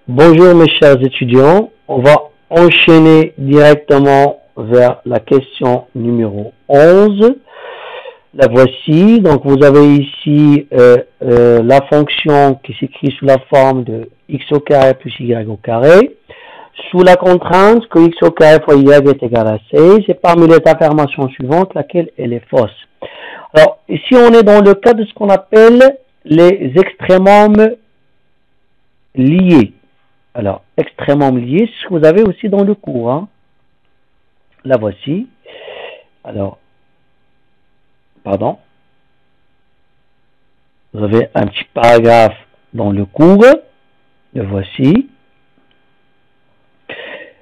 Bonjour mes chers étudiants, on va enchaîner directement vers la question numéro 11. La voici, donc vous avez ici la fonction qui s'écrit sous la forme de x au carré plus y au carré, sous la contrainte que x au carré fois y est égal à 16, et parmi les affirmations suivantes, laquelle elle est fausse. Alors, ici on est dans le cas de ce qu'on appelle les extrémums liés. Alors, extrêmement lié, ce que vous avez aussi dans le cours. Hein. La voici. Alors, pardon. Vous avez un petit paragraphe dans le cours. Le voici.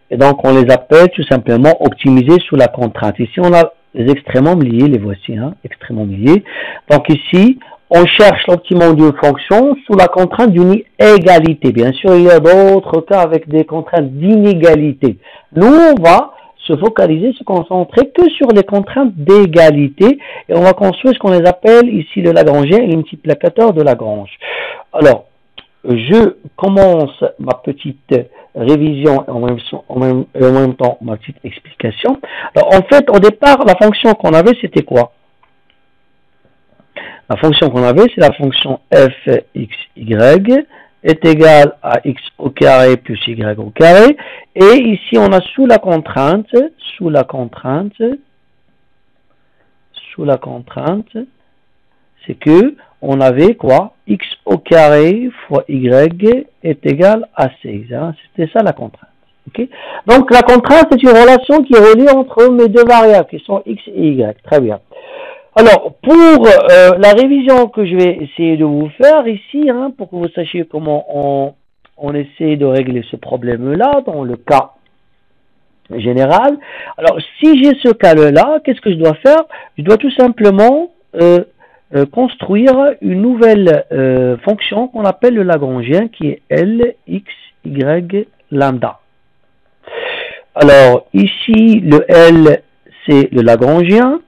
Et donc, on les appelle tout simplement optimisés sous la contrainte. Ici, on a les extrémement liés, les voici, hein, extrêmement liés. Donc ici, on cherche l'optimum d'une fonction sous la contrainte d'une égalité. Bien sûr, il y a d'autres cas avec des contraintes d'inégalité. Nous, on va se focaliser, se concentrer que sur les contraintes d'égalité et on va construire ce qu'on les appelle ici le Lagrangien et le multiplicateur de Lagrange. Alors, je commence ma petite révision et en même temps ma petite explication. Alors, en fait, au départ, la fonction qu'on avait, c'était quoi? La fonction qu'on avait, c'est la fonction fxy est égale à x au carré plus y au carré. Et ici, on a sous la contrainte, c'est que on avait quoi? X au carré fois y est égal à 16. Hein? C'était ça la contrainte. Okay? Donc, la contrainte, c'est une relation qui est reliée entre mes deux variables, qui sont x et y. Très bien. Alors, pour la révision que je vais essayer de vous faire ici, hein, pour que vous sachiez comment on essaie de régler ce problème-là dans le cas général. Alors, si j'ai ce cas-là, qu'est-ce que je dois faire? Je dois tout simplement construire une nouvelle fonction qu'on appelle le Lagrangien, qui est L, X, Y, lambda. Alors, ici, le L, c'est le Lagrangien.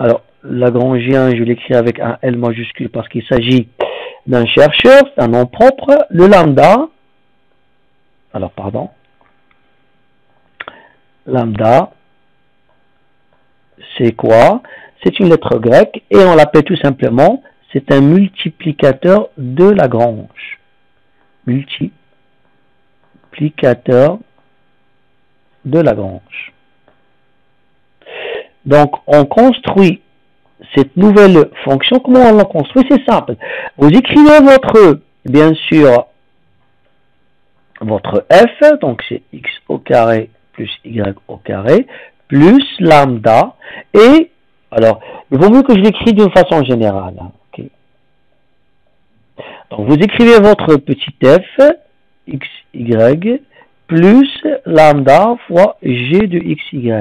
Alors, Lagrangien, je l'écris avec un L majuscule parce qu'il s'agit d'un chercheur, c'est un nom propre. Le lambda, lambda, c'est quoi? C'est une lettre grecque et on l'appelle tout simplement, c'est un multiplicateur de Lagrange. Multiplicateur de Lagrange. Donc, on construit cette nouvelle fonction. Comment on la construit? C'est simple. Vous écrivez bien sûr, votre f, donc c'est x au carré plus y au carré, plus lambda, et, alors, il vaut mieux que je l'écris d'une façon générale. Hein, okay. Donc, vous écrivez votre petit f, x, y, plus lambda fois g de xy.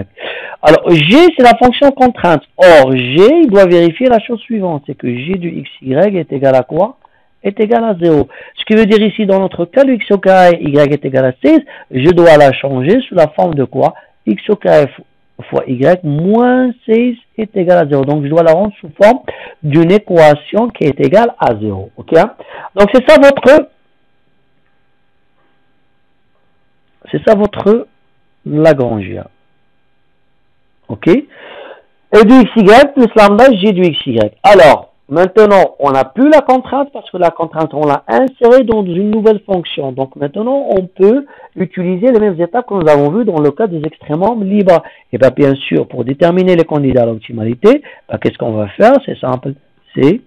Alors, g, c'est la fonction contrainte. Or, g, il doit vérifier la chose suivante, c'est que g de xy est égal à quoi? Est égal à 0. Ce qui veut dire ici, dans notre cas, le x au carré, y est égal à 16, je dois la changer sous la forme de quoi? X au carré fois y moins 16 est égal à 0. Donc, je dois la rendre sous forme d'une équation qui est égale à 0. Ok? Donc, c'est ça votre Lagrangien. Ok? Et du xy plus lambda, g du xy. Alors, maintenant, on n'a plus la contrainte parce que la contrainte, on l'a insérée dans une nouvelle fonction. Donc, maintenant, on peut utiliser les mêmes étapes que nous avons vues dans le cas des extrémums libres. Et bien, bien sûr, pour déterminer les candidats à l'optimalité, qu'est-ce qu'on va faire? C'est simple. C'est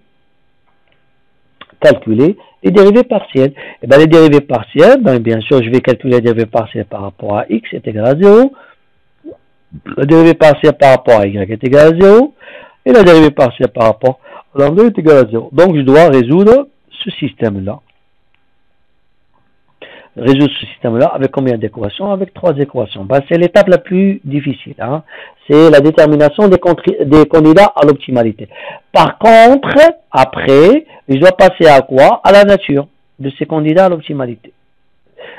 calculer les dérivées partielles. Et bien, les dérivées partielles, bien sûr, je vais calculer les dérivées partielles par rapport à x est égal à 0. La dérivée partielle par rapport à y est égale à 0. Et la dérivée partielle par rapport à lambda est égale à 0. Donc, je dois résoudre ce système-là. Résoudre ce système-là avec combien d'équations? Avec 3 équations. C'est l'étape la plus difficile. Hein. C'est la détermination des candidats à l'optimalité. Par contre, après, je dois passer à quoi? À la nature de ces candidats à l'optimalité.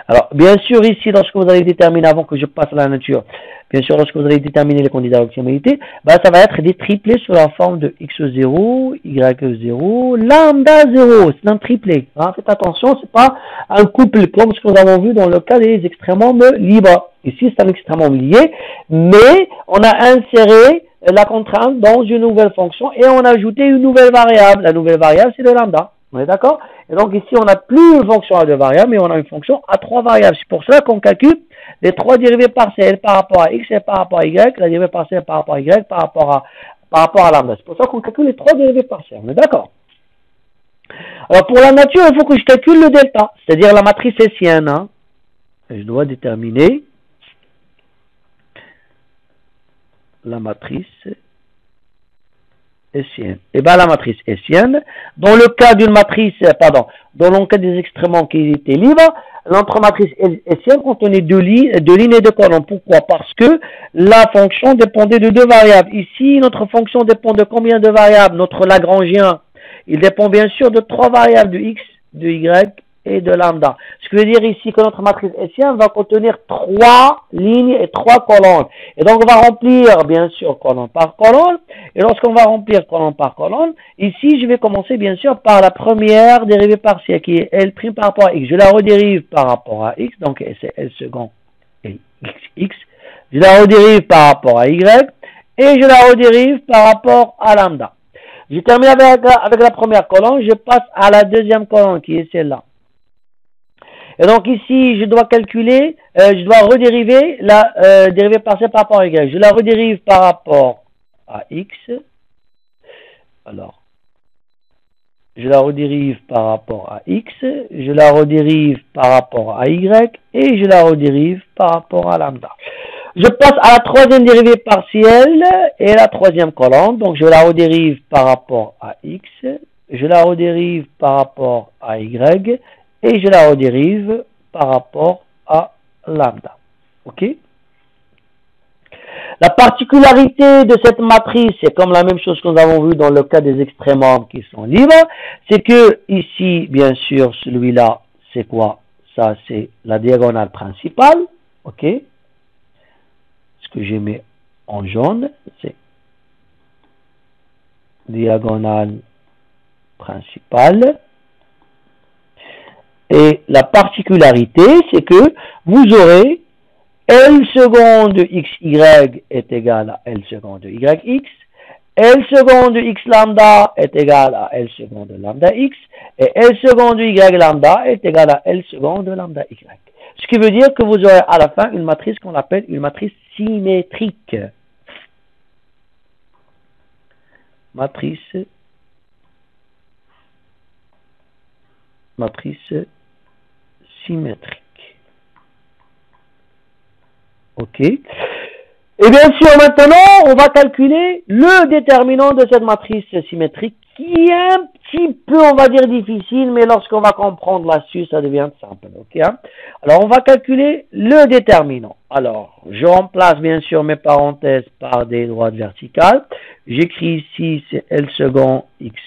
Alors, bien sûr, ici, lorsque vous allez déterminer, avant que je passe à la nature, bien sûr, lorsque vous allez déterminer les candidats d'optimalité, bah, ça va être des triplés sous la forme de x0, y0, lambda 0. C'est un triplet. Hein. Faites attention, c'est pas un couple comme ce que nous avons vu dans le cas des extrémums libres. Ici, c'est un extrémum lié, mais on a inséré la contrainte dans une nouvelle fonction et on a ajouté une nouvelle variable. La nouvelle variable, c'est le lambda. On est d'accord? Et donc ici, on n'a plus une fonction à deux variables, mais on a une fonction à trois variables. C'est pour cela qu'on calcule les trois dérivées partielles par rapport à x et par rapport à y, la dérivée partielle par rapport à y, par rapport à lambda. C'est pour ça qu'on calcule les trois dérivées partielles. On est d'accord? Alors pour la nature, il faut que je calcule le delta, c'est-à-dire la matrice hessienne. Hein. Je dois déterminer la matrice hessienne. Et bien la matrice hessienne, dans le cas d'une matrice, dans le cas des extréments qui étaient libres, notre matrice hessienne contenait deux lignes et deux colonnes. Pourquoi? Parce que la fonction dépendait de deux variables. Ici, notre fonction dépend de combien de variables? Notre Lagrangien, il dépend bien sûr de trois variables, de x, de y et de lambda. Ce qui veut dire ici que notre matrice hessienne va contenir trois lignes et trois colonnes. Et donc on va remplir bien sûr colonne par colonne. Et lorsqu'on va remplir colonne par colonne, ici je vais commencer bien sûr par la première dérivée partielle qui est L' par rapport à x. Je la redérive par rapport à x, donc c'est L second et x. Je la redérive par rapport à y et je la redérive par rapport à lambda. Je termine avec la première colonne, je passe à la deuxième colonne qui est celle-là. Et donc ici, je dois calculer, je dois redériver la dérivée partielle par rapport à y. Je la redérive par rapport à x. Alors, je la redérive par rapport à x, je la redérive par rapport à y et je la redérive par rapport à lambda. Je passe à la troisième dérivée partielle et la troisième colonne. Donc je la redérive par rapport à x, je la redérive par rapport à y et je la redérive par rapport à lambda. Ok? La particularité de cette matrice, c'est comme la même chose que nous avons vu dans le cas des extrémums qui sont libres, c'est que ici, bien sûr, celui-là, c'est quoi? Ça, c'est la diagonale principale. Ok? Ce que j'ai mis en jaune, c'est diagonale principale. Et la particularité, c'est que vous aurez L seconde de xy est égal à L seconde de yx, L seconde de x lambda est égal à L seconde de lambda x, et L seconde de y lambda est égal à L seconde de lambda y. Ce qui veut dire que vous aurez à la fin une matrice qu'on appelle une matrice symétrique. Matrice symétrique. Ok. Et bien sûr, maintenant, on va calculer le déterminant de cette matrice symétrique qui est un petit peu, on va dire, difficile, mais lorsqu'on va comprendre l'astuce, ça devient simple. Ok, hein? Alors, on va calculer le déterminant. Alors, je remplace bien sûr mes parenthèses par des droites verticales. J'écris ici, c'est L second x,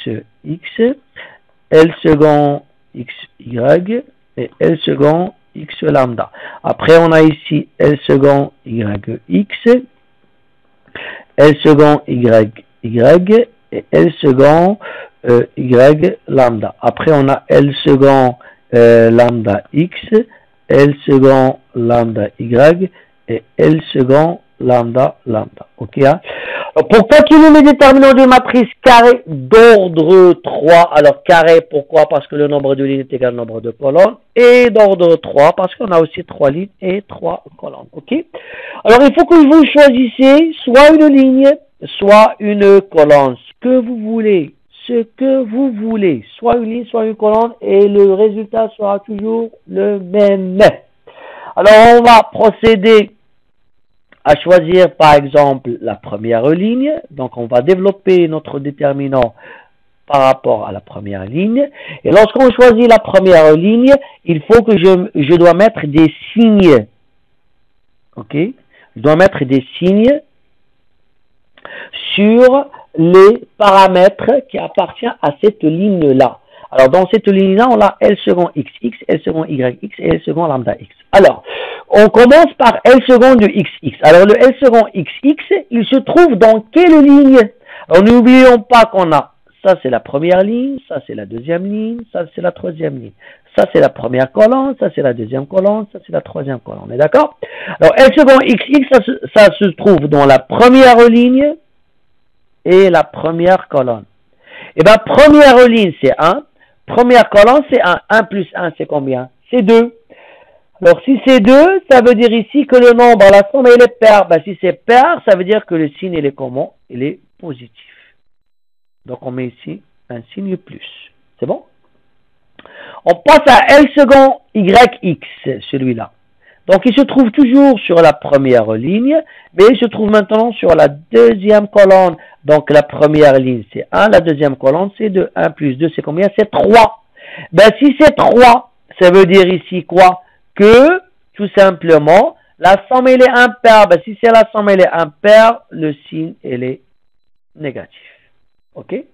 L second xy et L second x lambda. Après, on a ici L second yx, L second y et L second y lambda. Après, on a L second lambda x, L second lambda y et L second lambda. Ok, hein? Alors, pour calculer les déterminants d'une matrice carrée d'ordre 3, alors carré, pourquoi? Parce que le nombre de lignes est égal au nombre de colonnes, et d'ordre 3, parce qu'on a aussi 3 lignes et 3 colonnes. Ok? Alors, il faut que vous choisissez soit une ligne, soit une colonne, ce que vous voulez, soit une ligne, soit une colonne, et le résultat sera toujours le même. Alors, on va procéder à choisir par exemple la première ligne. Donc on va développer notre déterminant par rapport à la première ligne. Et lorsqu'on choisit la première ligne, il faut que je dois mettre des signes. Ok? Je dois mettre des signes sur les paramètres qui appartiennent à cette ligne-là. Alors, dans cette ligne-là, on a L second XX, L second YX et L second lambda X. Alors, on commence par L second de XX. Alors, le L second XX, il se trouve dans quelle ligne? Alors, n'oublions pas qu'on a, ça c'est la première ligne, ça c'est la deuxième ligne, ça c'est la troisième ligne. Ça c'est la première colonne, ça c'est la deuxième colonne, ça c'est la troisième colonne. On est d'accord? Alors, L second XX, ça se trouve dans la première ligne et la première colonne. Et bien, première ligne, c'est 1. Première colonne, c'est 1. 1 plus 1, c'est combien? C'est 2. Alors, si c'est 2, ça veut dire ici que le nombre, la somme, elle est paire. Ben, si c'est paire, ça veut dire que le signe, il est comment? Il est positif. Donc, on met ici un signe plus. C'est bon? On passe à L second YX, celui-là. Donc, il se trouve toujours sur la première ligne, mais il se trouve maintenant sur la deuxième colonne. Donc, la première ligne, c'est 1. La deuxième colonne, c'est 2. 1 plus 2, c'est combien? C'est 3. Ben, si c'est 3, ça veut dire ici quoi? Que, tout simplement, la somme, elle est impaire. Ben, si c'est la somme, elle est impaire, le signe, elle est négatif. OK?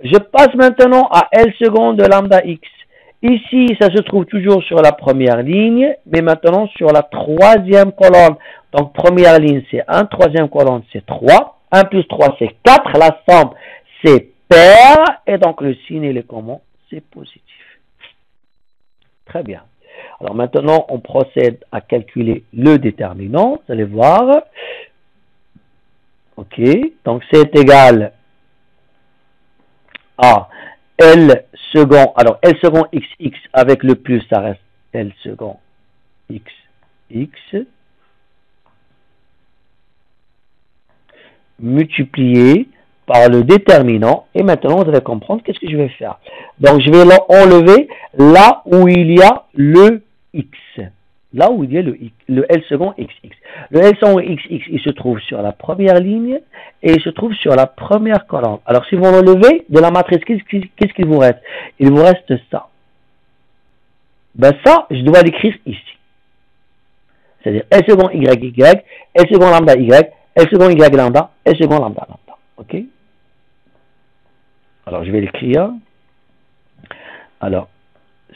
Je passe maintenant à L second de lambda X. Ici, ça se trouve toujours sur la première ligne, mais maintenant sur la troisième colonne. Donc, première ligne, c'est 1, troisième colonne, c'est 3. 1 plus 3, c'est 4. La somme, c'est paire. Et donc, le signe, il est comment? C'est positif. Très bien. Alors, maintenant, on procède à calculer le déterminant. Vous allez voir. OK. Donc, c'est égal à L second, alors L second XX avec le plus, ça reste L second XX multiplié par le déterminant. Et maintenant, vous allez comprendre qu'est-ce que je vais faire. Donc, je vais enlever là où il y a le X. Là où il y a le L second XX. Le L second XX, il se trouve sur la première ligne et il se trouve sur la première colonne. Alors, si vous enlevez de la matrice, qu'est-ce qu'il vous reste? Il vous reste ça. Ben ça, je dois l'écrire ici. C'est-à-dire L second YY, L second lambda Y, L second Y lambda, L second lambda lambda. OK? Alors, je vais l'écrire. Alors,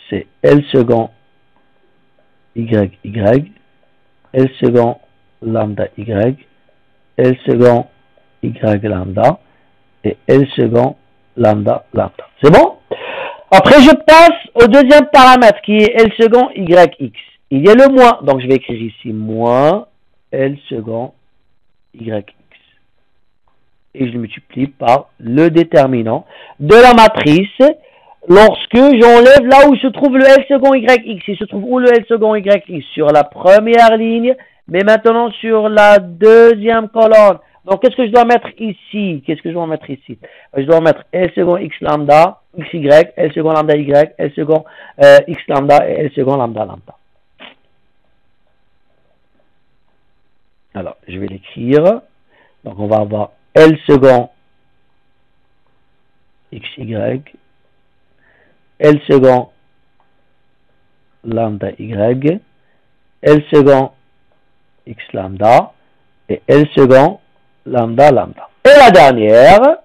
c'est L second YY, L second lambda Y, L second Y lambda et L second lambda lambda. C'est bon? Après, je passe au deuxième paramètre qui est L second YX. Il y a le moins, donc je vais écrire ici moins L second YX. Et je le multiplie par le déterminant de la matrice. Lorsque j'enlève là où se trouve le L second YX, il se trouve où le L second YX? Sur la première ligne, mais maintenant sur la deuxième colonne. Donc, qu'est-ce que je dois mettre ici? Je dois mettre L second X lambda, XY, L second lambda Y, L second X lambda et L second lambda lambda. Alors, je vais l'écrire. Donc, on va avoir L second XY, L second lambda Y, L second X lambda et L second lambda lambda. Et la dernière,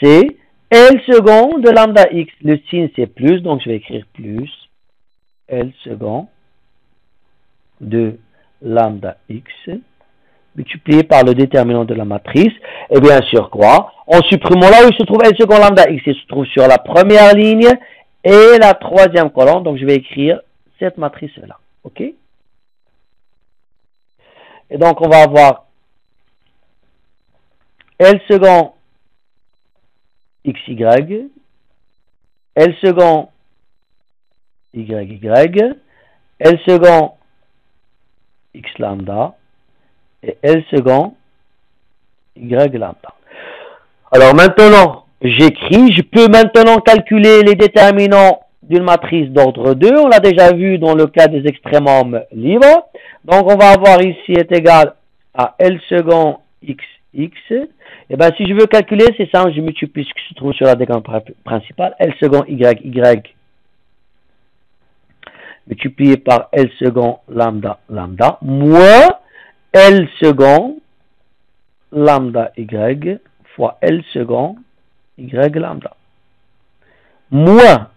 c'est L second de lambda X. Le signe c'est plus, donc je vais écrire plus L second de lambda X multiplié par le déterminant de la matrice. Et bien sûr quoi? En supprimant là où il se trouve L second lambda X, il se trouve sur la première ligne et la troisième colonne. Donc je vais écrire cette matrice-là. OK? Et donc on va avoir L second XY, L second YY, L second X lambda et L second Y lambda. Alors maintenant, j'écris, je peux maintenant calculer les déterminants d'une matrice d'ordre 2. On l'a déjà vu dans le cas des extrémums libres. Donc on va avoir ici est égal à L second XX. Et bien si je veux calculer, c'est simple, je multiplie ce qui se trouve sur la diagonale principale, L second YY multiplié par L second lambda lambda moins L second lambda Y fois L second y lambda. Moins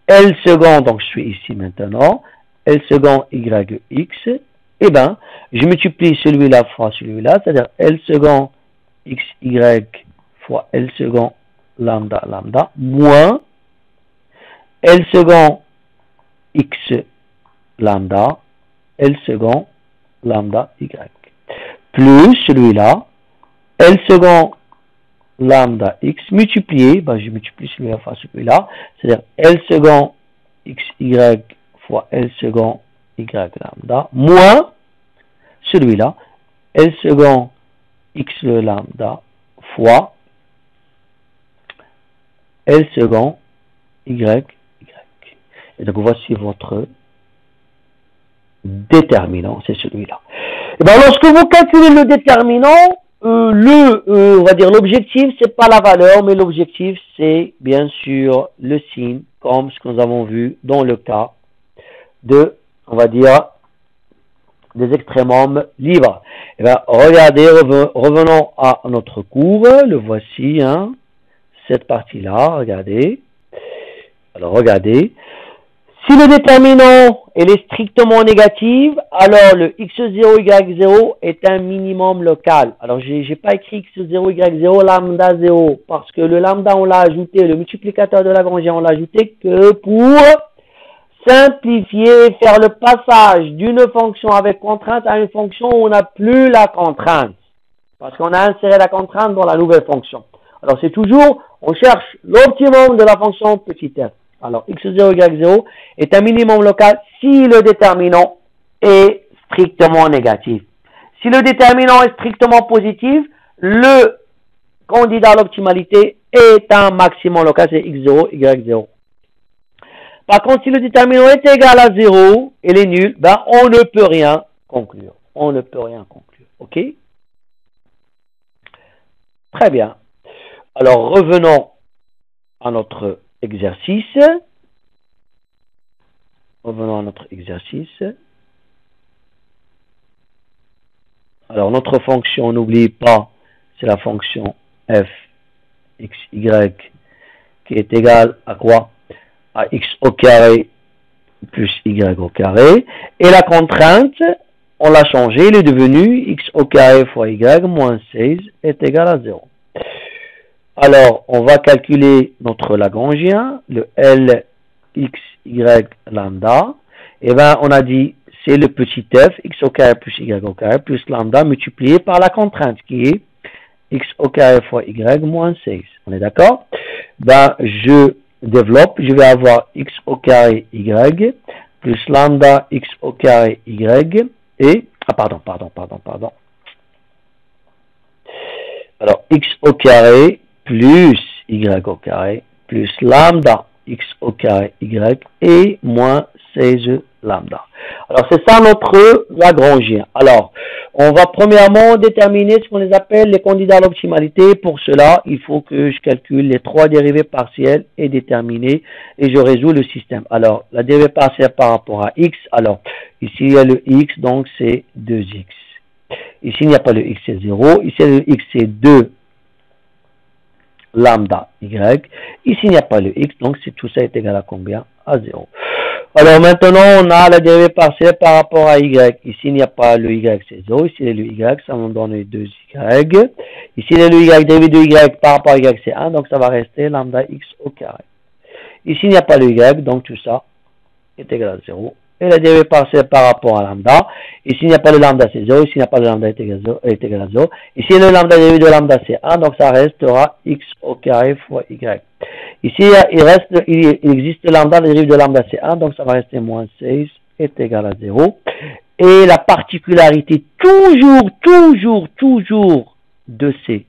L second, donc je suis ici maintenant, L second YX, eh bien, je multiplie celui-là fois celui-là, c'est-à-dire L second XY fois L second lambda lambda, moins L second X lambda, L second lambda Y, plus celui-là, L second lambda X multiplié, ben je multiplie celui-là fois celui-là, c'est-à-dire L second XY fois L second Y lambda, moins celui-là, L second X le lambda fois L second Y. Et donc voici votre déterminant, c'est celui-là. Et bien lorsque vous calculez le déterminant, on va dire l'objectif, c'est pas la valeur, mais l'objectif, c'est bien sûr le signe, comme ce que nous avons vu dans le cas de, on va dire, des extrémums libres. Et bien, regardez, revenons à notre cours, le voici, hein, cette partie-là, regardez. Alors, regardez. Si le déterminant est strictement négatif, alors le x0, y0 est un minimum local. Alors, je n'ai pas écrit x0, y0, lambda 0, parce que le lambda, on l'a ajouté, le multiplicateur de Lagrangien, on l'a ajouté que pour simplifier, faire le passage d'une fonction avec contrainte à une fonction où on n'a plus la contrainte. Parce qu'on a inséré la contrainte dans la nouvelle fonction. Alors, c'est toujours, on cherche l'optimum de la fonction petit f. Alors, x0, y0 est un minimum local si le déterminant est strictement négatif. Si le déterminant est strictement positif, le candidat à l'optimalité est un maximum local, c'est x0, y0. Par contre, si le déterminant est égal à 0 et il est nul, ben, on ne peut rien conclure. On ne peut rien conclure. OK? Très bien. Alors, revenons à notre exercice. Revenons à notre exercice. Alors, notre fonction, n'oubliez pas, c'est la fonction f x, y qui est égale à quoi? À x au carré plus y au carré. Et la contrainte, on l'a changé, il est devenu x au carré fois y moins 16 est égal à 0. Alors, on va calculer notre Lagrangien, le L, X, Y, lambda. Et bien, on a dit, c'est le petit f, x au carré plus y au carré, plus lambda multiplié par la contrainte, qui est x au carré fois y moins 16. On est d'accord? Ben, je développe, je vais avoir x au carré y, plus lambda x au carré y, et, pardon. Alors, x au carré, plus y au carré, plus lambda x au carré y et moins 16 lambda. Alors, c'est ça notre Lagrangien. Alors, on va premièrement déterminer ce qu'on les appelle les candidats à l'optimalité. Pour cela, il faut que je calcule les trois dérivées partielles et déterminer et je résous le système. Alors, la dérivée partielle par rapport à x. Alors, ici, il y a le x, donc c'est 2x. Ici, il n'y a pas le x, c'est 0. Ici, le x, c'est 2 lambda y. Ici, il n'y a pas le x, donc tout ça est égal à combien? À 0. Alors maintenant, on a la dérivée partielle par rapport à y. Ici, il n'y a pas le y, c'est 0. Ici, il y a le y, ça me donne 2y. Ici, il y a le y, dérivé de y par rapport à y, c'est 1, donc ça va rester lambda x au carré. Ici, il n'y a pas le y, donc tout ça est égal à 0. Et la dérivée partielle par rapport à lambda. Ici, il n'y a pas le lambda, c'est 0. Ici, il n'y a pas le lambda, est égal à 0. Ici, le lambda dérivé de lambda, c'est 1. Donc, ça restera x au carré fois y. Ici, il existe lambda, la dérivé de lambda, c'est 1. Donc, ça va rester moins 16 est égal à 0. Et la particularité toujours de ces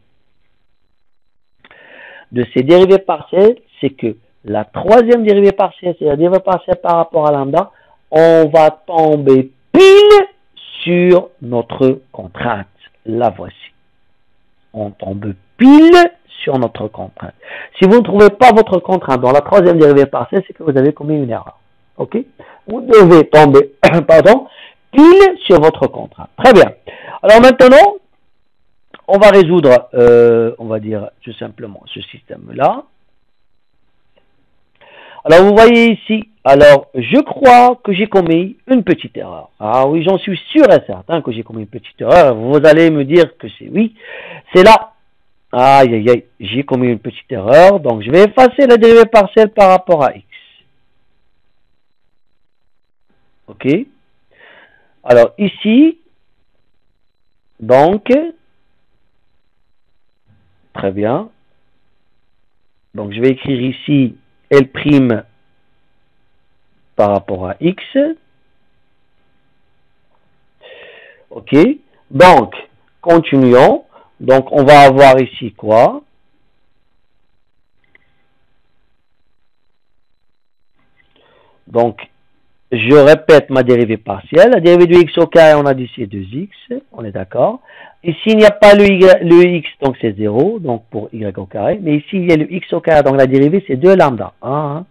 dérivées partielles, c'est que la troisième dérivée partielle, c'est la dérivée partielle par rapport à lambda, on va tomber pile sur notre contrainte. La voici. On tombe pile sur notre contrainte. Si vous ne trouvez pas votre contrainte dans la troisième dérivée partielle, c'est que vous avez commis une erreur. Ok? Vous devez tomber, pile sur votre contrainte. Très bien. Alors maintenant, on va résoudre, on va dire tout simplement ce système-là. Alors, vous voyez ici, alors, je crois que j'ai commis une petite erreur. Ah oui, j'en suis sûr et certain que j'ai commis une petite erreur. Vous allez me dire que c'est oui. C'est là. Aïe, aïe, aïe, j'ai commis une petite erreur. Donc, je vais effacer la dérivée partielle par rapport à x. OK? Alors, ici, donc, très bien. Donc, je vais écrire ici L' par rapport à x. OK? Donc, continuons. Donc, on va avoir ici quoi? Donc, je répète ma dérivée partielle. La dérivée de x au carré, on a dit c'est 2x. On est d'accord. Ici, il n'y a pas le x, donc c'est 0. Donc, pour y au carré. Mais ici, il y a le x au carré. Donc, la dérivée, c'est 2 lambda. Hein?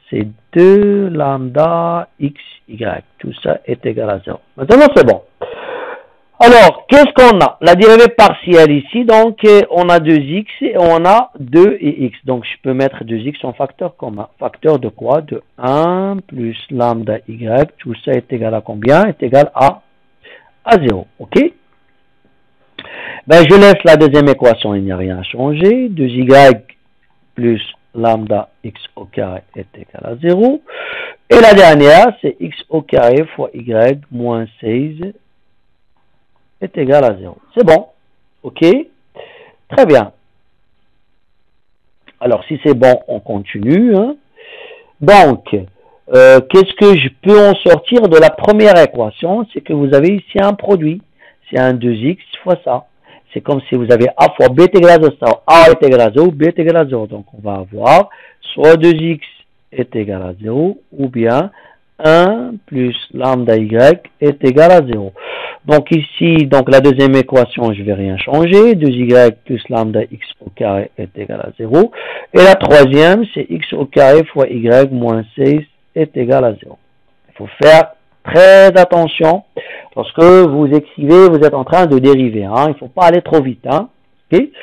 C'est 2 lambda x, y. Tout ça est égal à 0. Maintenant, c'est bon. Alors, qu'est-ce qu'on a? La dérivée partielle ici, donc on a 2x et on a 2 et x. Donc, je peux mettre 2x en facteur commun. Facteur de quoi? De 1 plus lambda y. Tout ça est égal à combien? Est égal à 0. OK? Ben, je laisse la deuxième équation, il n'y a rien à changer. 2y plus lambda x au carré est égal à 0. Et la dernière, c'est x au carré fois y moins 16 est égal à 0. C'est bon. OK? Très bien. Alors, si c'est bon, on continue. Hein? Donc, qu'est-ce que je peux en sortir de la première équation? C'est que vous avez ici un produit. C'est un 2x fois ça. C'est comme si vous avez a fois b est égal à 0. A est égal à 0, b est égal à 0. Donc, on va avoir soit 2x est égal à 0 ou bien 1 plus lambda y est égal à 0. Donc ici, donc la deuxième équation, je ne vais rien changer. 2y plus lambda x au carré est égal à 0. Et la troisième, c'est x au carré fois y moins 16 est égal à 0. Il faut faire très attention. Lorsque vous écrivez, vous êtes en train de dériver. Hein. Il ne faut pas aller trop vite. Hein. Okay.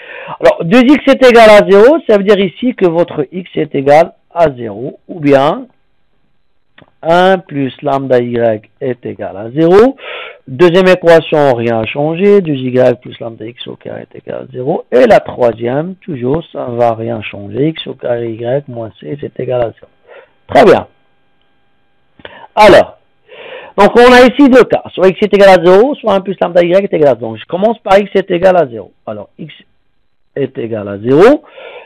Alors, 2x est égal à 0, ça veut dire ici que votre x est égal à 0. Ou bien 1 plus lambda y est égal à 0. Deuxième équation, rien à changer. 2y plus lambda x au carré est égal à 0. Et la troisième, toujours, ça ne va rien changer. X au carré y moins c est égal à 0. Très bien. Alors, donc on a ici deux cas. Soit x est égal à 0, soit 1 plus lambda y est égal à 0. Je commence par x est égal à 0. Alors, x est égal à 0.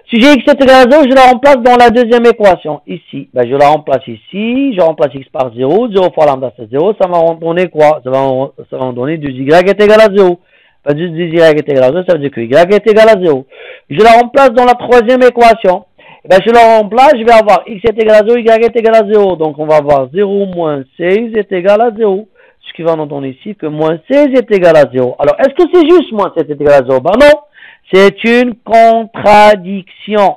Si j'ai x est égal à 0, je la remplace dans la deuxième équation, ici. Ben, je la remplace ici, je remplace x par 0, 0 fois lambda c'est 0, ça va me donner quoi? Ça va me donner 2y est égal à 0. Ben, 2y est égal à 0, ça veut dire que y est égal à 0. Je la remplace dans la troisième équation. Ben, je la remplace, je vais avoir x est égal à 0, y est égal à 0. Donc, on va avoir 0 moins 16 est égal à 0. Ce qui va nous donner ici que moins 16 est égal à 0. Alors, est-ce que c'est juste moins 16 est égal à 0? Ben non. C'est une contradiction.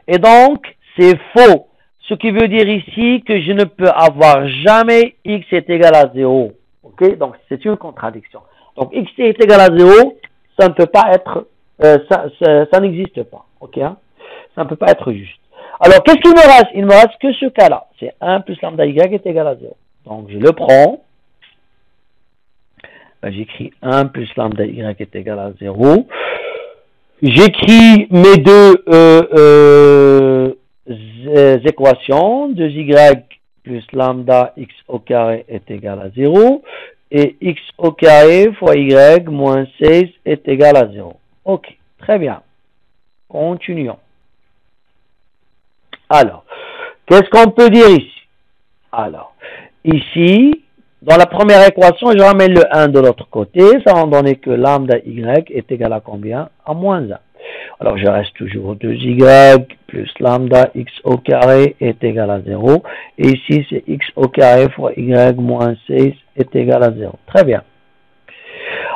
Et donc, c'est faux. Ce qui veut dire ici que je ne peux avoir jamais x est égal à 0. Ok? Donc, c'est une contradiction. Donc, x est égal à 0, ça ne peut pas être, ça n'existe pas. Ok? Hein? Ça ne peut pas être juste. Alors, qu'est-ce qu'il me reste? Il me reste que ce cas-là. C'est 1 plus lambda y est égal à 0. Donc, je le prends. Ben, j'écris 1 plus lambda y est égal à 0. J'écris mes deux équations. 2y plus lambda x au carré est égal à 0. Et x au carré fois y moins 16 est égal à 0. Ok, très bien. Continuons. Alors, qu'est-ce qu'on peut dire ici? Alors, ici, dans la première équation, je ramène le 1 de l'autre côté. Ça va me donner que lambda y est égal à combien? À moins 1. Alors, je reste toujours 2y plus lambda x au carré est égal à 0. Et ici, c'est x au carré fois y moins 16 est égal à 0. Très bien.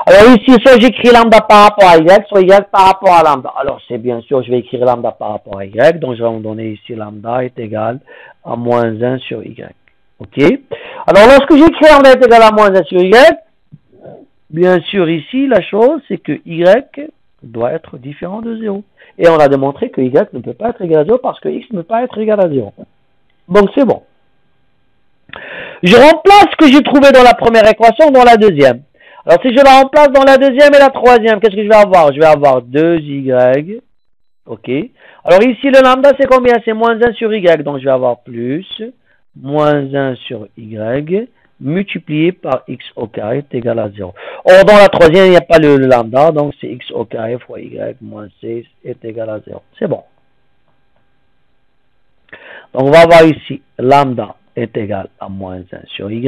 Alors ici, soit j'écris lambda par rapport à y, soit y par rapport à lambda. Alors, c'est bien sûr, je vais écrire lambda par rapport à y. Donc, je vais me donner ici lambda est égal à moins 1 sur y. OK? Alors, lorsque j'écris lambda est égal à moins 1 sur y, bien sûr, ici, la chose, c'est que y doit être différent de 0. Et on a démontré que y ne peut pas être égal à 0 parce que x ne peut pas être égal à 0. Donc, c'est bon. Je remplace ce que j'ai trouvé dans la première équation dans la deuxième. Alors, si je la remplace dans la deuxième et la troisième, qu'est-ce que je vais avoir? Je vais avoir 2y. OK. Alors, ici, le lambda, c'est combien? C'est moins 1 sur y. Donc, je vais avoir plus moins 1 sur y multiplié par x au carré est égal à 0. Or, dans la troisième, il n'y a pas le lambda. Donc, c'est x au carré fois y moins 6 est égal à 0. C'est bon. Donc, on va avoir ici lambda est égal à moins 1 sur y.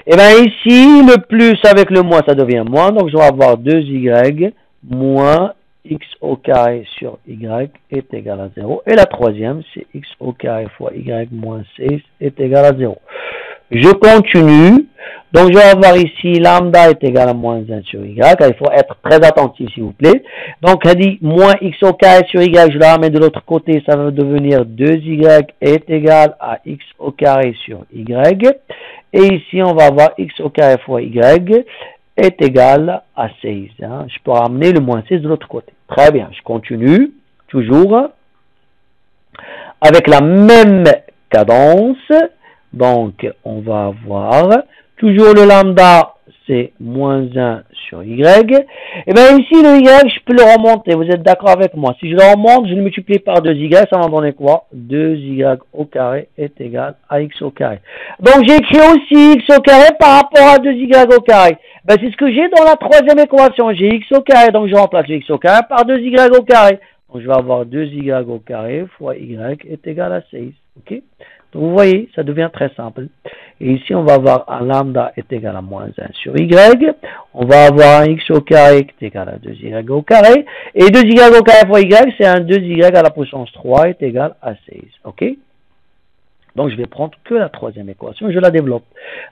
Et bien ici, le plus avec le moins, ça devient moins. Donc, je vais avoir 2y moins x au carré sur y est égal à 0. Et la troisième, c'est x au carré fois y moins 6 est égal à 0. Je continue. Donc, je vais avoir ici lambda est égal à moins 1 sur y. Il faut être très attentif, s'il vous plaît. Donc, elle dit moins x au carré sur y. Je la remets de l'autre côté. Ça va devenir 2y est égal à x au carré sur y. Et ici, on va avoir x au carré fois y est égal à 6. Je peux ramener le moins 6 de l'autre côté. Très bien. Je continue. Toujours. Avec la même cadence. Donc, on va avoir toujours le lambda, c'est moins 1 sur y. Et bien ici, le y, je peux le remonter. Vous êtes d'accord avec moi? Si je le remonte, je le multiplie par 2y, ça va donner quoi? 2y au carré est égal à x au carré. Donc, j'ai écrit aussi x au carré par rapport à 2y au carré. Ben, c'est ce que j'ai dans la troisième équation. J'ai x au carré, donc je remplace le x au carré par 2y au carré. Donc, je vais avoir 2y au carré fois y est égal à 6. OK? Donc, vous voyez, ça devient très simple. Et ici, on va avoir un lambda est égal à moins 1 sur y. On va avoir un x au carré qui est égal à 2y au carré. Et 2y au carré fois y, c'est un 2y à la puissance 3 est égal à 6. OK? Donc, je vais prendre que la troisième équation et je la développe.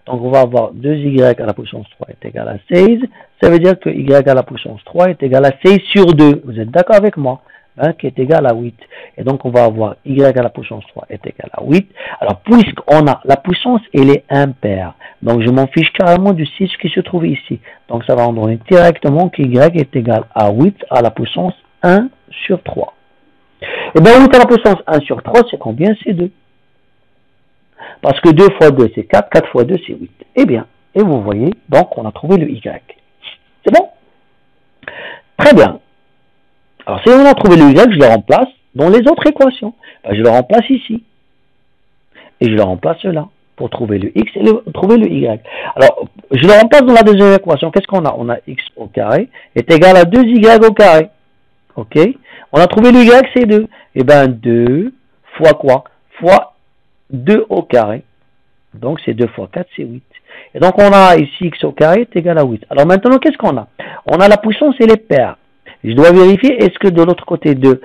Donc, on va avoir 2y à la puissance 3 est égal à 6. Ça veut dire que y à la puissance 3 est égal à 6 sur 2. Vous êtes d'accord avec moi? Qui est égal à 8. Et donc, on va avoir y à la puissance 3 est égal à 8. Alors, puisqu'on a la puissance, elle est impaire. Donc, je m'en fiche carrément du 6 qui se trouve ici. Donc, ça va en donner directement que y est égal à 8 à la puissance 1 sur 3. Et bien, 8 à la puissance 1 sur 3, c'est combien? C'est 2. Parce que 2 fois 2, c'est 4. 4 fois 2, c'est 8. Eh bien, et vous voyez, donc, on a trouvé le y. C'est bon? Très bien. Alors, si on a trouvé le y, je le remplace dans les autres équations. Ben, je le remplace ici. Et je le remplace là pour trouver le x et trouver le y. Alors, je le remplace dans la deuxième équation. Qu'est-ce qu'on a? On a x au carré est égal à 2y au carré. OK? On a trouvé le y, c'est 2. Eh bien, 2 fois quoi? Fois 2 au carré. Donc, c'est 2 fois 4, c'est 8. Et donc, on a ici x au carré est égal à 8. Alors, maintenant, qu'est-ce qu'on a? On a la puissance et les paires. Je dois vérifier, est-ce que de l'autre côté de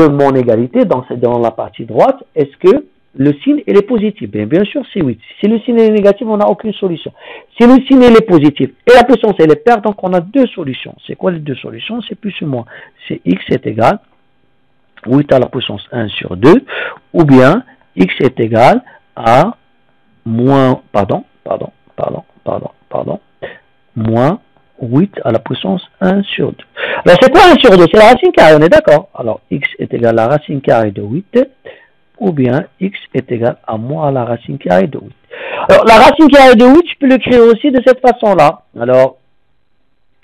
mon égalité, donc c'est dans la partie droite, est-ce que le signe il est positif? Bien sûr, c'est 8. Si le signe est négatif, on n'a aucune solution. Si le signe il est positif et la puissance elle est paire, donc on a deux solutions. C'est quoi les deux solutions? C'est plus ou moins. C'est x est égal 8 à la puissance 1 sur 2, ou bien x est égal à moins, moins 8 à la puissance 1 sur 2. Alors, c'est quoi 1 sur 2? C'est la racine carrée, on est d'accord? Alors, x est égal à la racine carrée de 8, ou bien x est égal à moins à la racine carrée de 8. Alors, la racine carrée de 8, je peux l'écrire aussi de cette façon-là. Alors,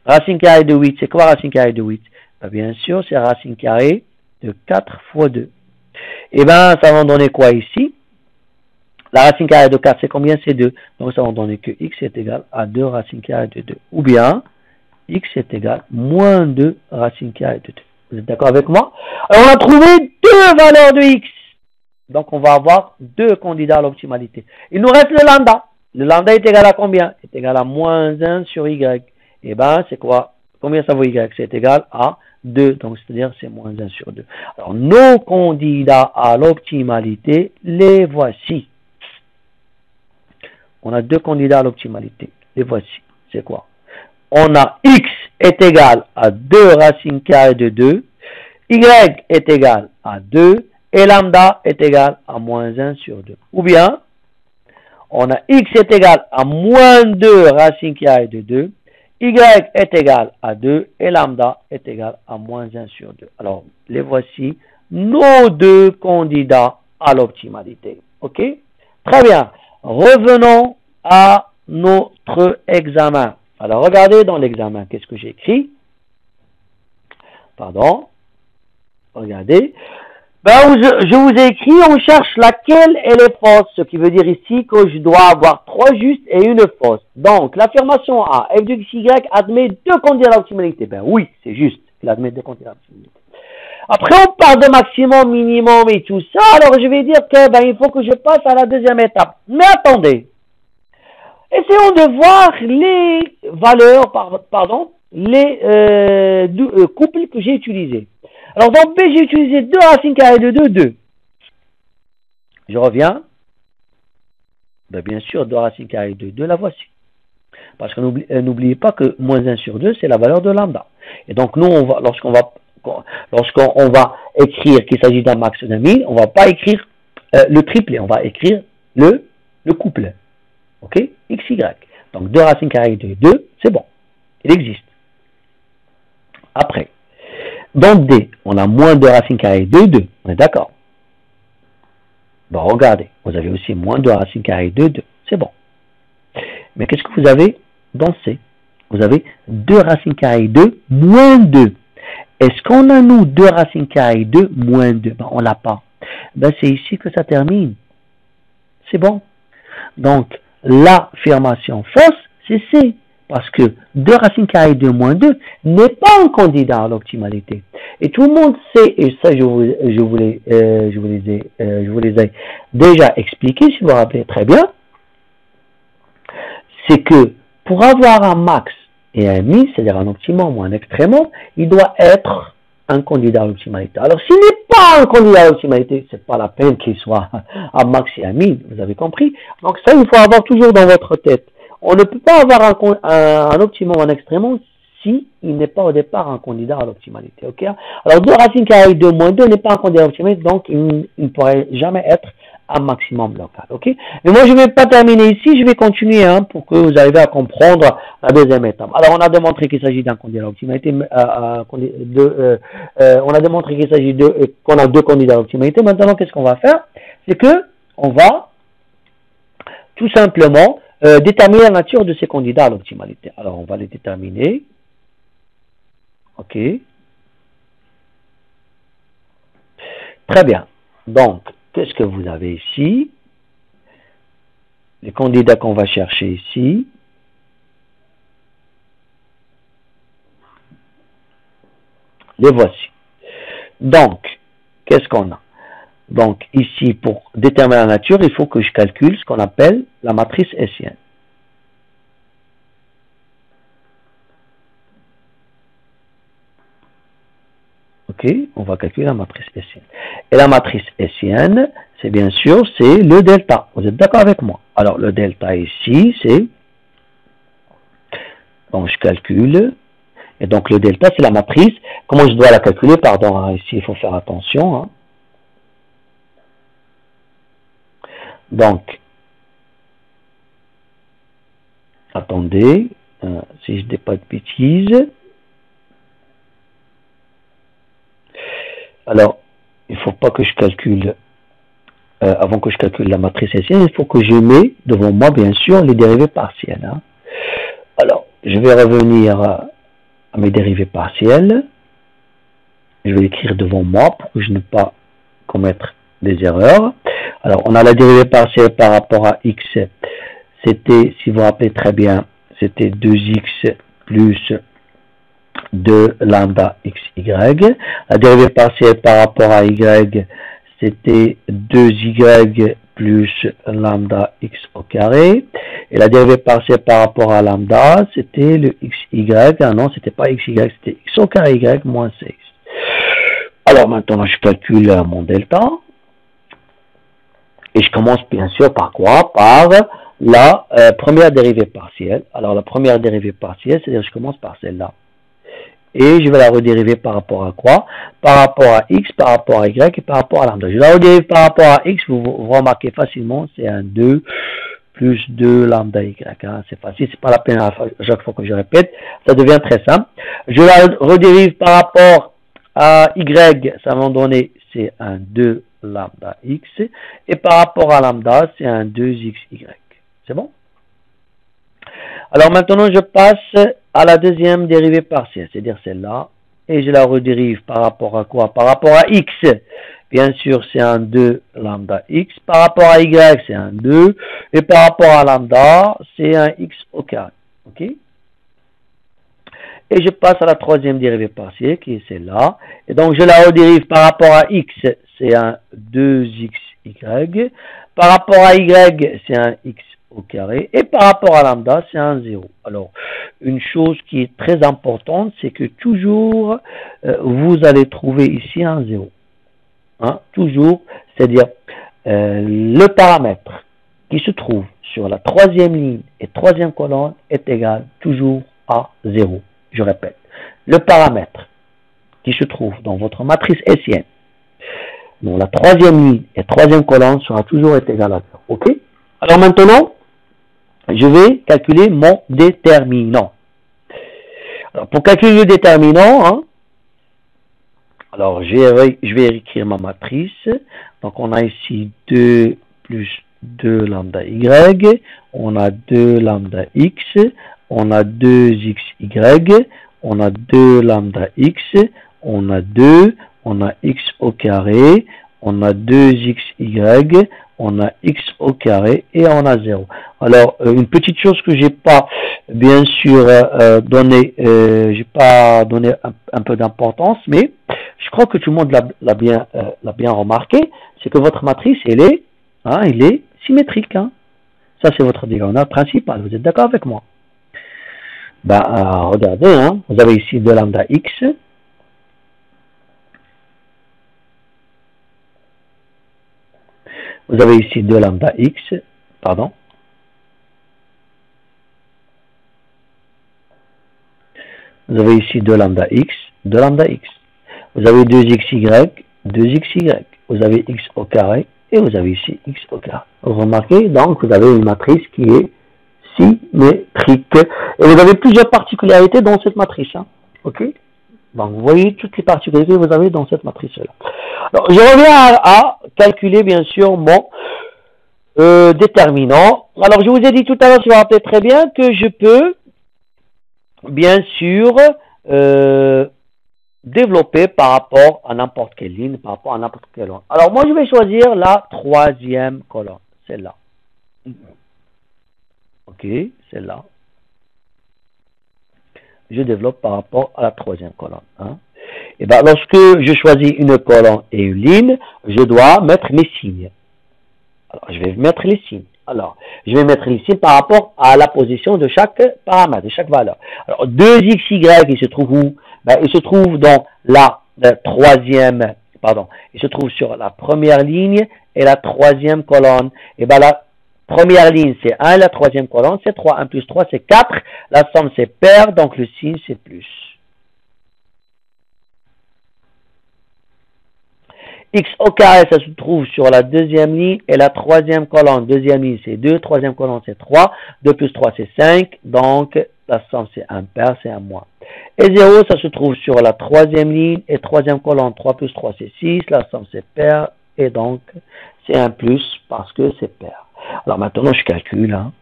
racine carrée de 8, c'est quoi racine carrée de 8? Ben, bien sûr, c'est racine carrée de 4 fois 2. Et bien, ça va donner quoi ici? La racine carrée de 4, c'est combien? C'est 2. Donc, ça va donner que x est égal à 2 racine carrée de 2. Ou bien, x est égal à moins 2 racine carrée de 2. Vous êtes d'accord avec moi? Alors, on a trouvé deux valeurs de x. Donc, on va avoir deux candidats à l'optimalité. Il nous reste le lambda. Le lambda est égal à combien? Est égal à moins 1 sur y. Et bien, c'est quoi? Combien ça vaut y? C'est égal à 2. Donc, c'est-à-dire c'est moins 1 sur 2. Alors, nos candidats à l'optimalité, les voici. On a deux candidats à l'optimalité. Les voici. C'est quoi? On a x est égal à 2 racine carrée de 2. Y est égal à 2. Et lambda est égal à moins 1 sur 2. Ou bien, on a x est égal à moins 2 racine carrée de 2. y est égal à 2 et lambda est égal à moins 1 sur 2. Alors, les voici nos deux candidats à l'optimalité. OK? Très bien. Revenons à notre examen. Alors, regardez dans l'examen, qu'est-ce que j'ai écrit? Pardon. Regardez. Je vous ai écrit, on cherche laquelle elle est fausse, ce qui veut dire ici que je dois avoir 3 justes et une fausse. Donc, l'affirmation A, f de xy admet 2 candidats à l'optimalité. Oui, c'est juste, il admet 2 candidats à l'optimalité. Après, on parle de maximum, minimum et tout ça, alors je vais dire que il faut que je passe à la deuxième étape. Mais attendez, essayons de voir les valeurs, les couples que j'ai utilisés. Alors, dans B, j'ai utilisé 2 racines carrées de 2, 2. Je reviens. Bien sûr, 2 racines carrées de 2, la voici. Parce que n'oubliez pas que moins 1 sur 2, c'est la valeur de lambda. Et donc, nous, lorsqu'on va écrire qu'il s'agit d'un max d'un min, on ne va pas écrire le triplet, on va écrire le couple. OK? XY. Donc, 2 racines carrées de 2, c'est bon. Il existe. Après, dans D, on a moins 2 racines carrées de 2. On est d'accord? Regardez, vous avez aussi moins 2 racines carrées de 2. C'est bon. Mais qu'est-ce que vous avez dans C? Vous avez 2 racines carrées de moins 2. Est-ce qu'on a, nous, 2 racines carrées de moins 2? On l'a pas. C'est ici que ça termine. C'est bon. Donc, l'affirmation fausse, c'est C. Parce que 2 racines carrées de moins 2 n'est pas un candidat à l'optimalité. Et tout le monde sait, et ça je vous les ai déjà expliqué, si vous vous rappelez très bien, c'est que pour avoir un max et un min, c'est-à-dire un optimum ou un extrémum, il doit être un candidat à l'optimalité. Alors s'il n'est pas un candidat à l'optimalité, c'est pas la peine qu'il soit un max et un min, vous avez compris. Donc ça, il faut avoir toujours dans votre tête. On ne peut pas avoir un optimum en extrémum si il n'est pas au départ un candidat à l'optimalité. Okay? Alors, 2 racines carrées de moins 2 n'est pas un candidat à l'optimalité, donc il ne pourrait jamais être un maximum local. Okay? Mais moi, je ne vais pas terminer ici, je vais continuer pour que vous arriviez à comprendre la deuxième étape. Alors, on a démontré qu'il s'agit d'un candidat à l'optimalité. On a démontré qu'il s'agit qu'on a 2 candidats à l'optimalité. Maintenant, qu'est-ce qu'on va faire? C'est que on va tout simplement déterminer la nature de ces candidats à l'optimalité. Alors, on va les déterminer. OK. Très bien. Donc, qu'est-ce que vous avez ici? Les candidats qu'on va chercher ici. Les voici. Donc, qu'est-ce qu'on a? Donc, ici, pour déterminer la nature, il faut que je calcule ce qu'on appelle la matrice hessienne. OK, on va calculer la matrice hessienne. Et la matrice hessienne, c'est bien sûr, c'est le delta. Vous êtes d'accord avec moi? Alors, le delta ici, c'est... Donc, je calcule. Et donc, le delta, c'est la matrice. Comment je dois la calculer? Pardon, ici, il faut faire attention. Donc, attendez, si je ne dis pas de bêtises. Alors, il ne faut pas que je calcule, avant que je calcule la matrice hessienne, il faut que je mette devant moi, bien sûr, les dérivées partielles. Alors, je vais revenir à mes dérivées partielles. Je vais l'écrire devant moi pour que je ne pas commettre des erreurs. Alors, on a la dérivée partielle par rapport à x. C'était, si vous vous rappelez très bien, c'était 2x plus 2 lambda xy. La dérivée partielle par rapport à y, c'était 2y plus lambda x au carré. Et la dérivée partielle par rapport à lambda, c'était le xy. Ah non, c'était pas xy, c'était x au carré y moins 6. Alors maintenant, je calcule mon delta. Et je commence bien sûr par quoi? Par la première dérivée partielle. Alors la première dérivée partielle, c'est-à-dire je commence par celle-là. Et je vais la redériver par rapport à quoi? Par rapport à x, par rapport à y et par rapport à lambda. Je la redérive par rapport à x, vous remarquez facilement, c'est un 2 plus 2 lambda y. Hein. C'est facile, c'est pas la peine à chaque fois que je répète. Ça devient très simple. Je la redérive par rapport à y, ça va me donner, c'est un 2 lambda x. Et par rapport à lambda, c'est un 2xy. C'est bon? Alors maintenant, je passe à la deuxième dérivée partielle, c'est-à-dire celle-là. Et je la redérive par rapport à quoi? Par rapport à x. Bien sûr, c'est un 2 lambda x. Par rapport à y, c'est un 2. Et par rapport à lambda, c'est un x au carré. OK? Et je passe à la troisième dérivée partielle, qui est celle-là. Et donc, je la redérive par rapport à x, c'est un 2xy. Par rapport à y, c'est un x au carré. Et par rapport à lambda, c'est un 0. Alors, une chose qui est très importante, c'est que toujours, vous allez trouver ici un 0. Hein, toujours, c'est-à-dire le paramètre qui se trouve sur la troisième ligne et troisième colonne est égal toujours à 0. Je répète, le paramètre qui se trouve dans votre matrice Hessienne, dont la troisième ligne et troisième colonne sera toujours égal à 0. OK? Alors maintenant, je vais calculer mon déterminant. Alors pour calculer le déterminant, hein, alors, je vais écrire ma matrice. Donc, on a ici 2 plus 2 lambda y. On a 2 lambda x. On a 2xy. On a 2 lambda x. On a 2. On a x au carré. On a 2xy. On a x au carré et on a 0. Alors, une petite chose que j'ai pas, bien sûr, j'ai pas donné un peu d'importance, mais je crois que tout le monde l'a bien remarqué, c'est que votre matrice, elle est symétrique. Hein. Ça, c'est votre diagonale principale. Vous êtes d'accord avec moi? Regardez, hein, vous avez ici 2 lambda x. Vous avez ici 2 lambda x, pardon. Vous avez ici 2 lambda x, 2 lambda x. Vous avez 2xy, 2xy. Vous avez x au carré et vous avez ici x au carré. Vous remarquez, donc, vous avez une matrice qui est symétrique. Et vous avez plusieurs particularités dans cette matrice. Hein. OK? Donc, vous voyez toutes les particularités que vous avez dans cette matrice-là. Alors, je reviens à calculer, bien sûr, mon déterminant. Alors, je vous ai dit tout à l'heure, si vous vous rappelez très bien, que je peux, bien sûr, développer par rapport à n'importe quelle ligne, par rapport à n'importe quelle colonne. Alors, moi, je vais choisir la troisième colonne, celle-là. OK, celle-là. Je développe par rapport à la troisième colonne. Hein. Et bien, lorsque je choisis une colonne et une ligne, je dois mettre mes signes. Alors, je vais mettre les signes. Alors, je vais mettre les signes par rapport à la position de chaque paramètre, de chaque valeur. Alors, 2xy, il se trouve où? Ben, il se trouve dans la troisième, il se trouve sur la première ligne et la troisième colonne. Et bien, la première ligne, c'est 1, la troisième colonne, c'est 3. 1 plus 3, c'est 4. La somme, c'est pair, donc le signe, c'est plus. X au carré, ça se trouve sur la deuxième ligne et la troisième colonne. Deuxième ligne, c'est 2. Troisième colonne, c'est 3. 2 plus 3, c'est 5. Donc, la somme, c'est un pair, c'est un moins. Et 0, ça se trouve sur la troisième ligne et troisième colonne. 3 plus 3, c'est 6. La somme, c'est pair. Et donc, c'est un plus parce que c'est pair. Alors maintenant, je calcule. Hein.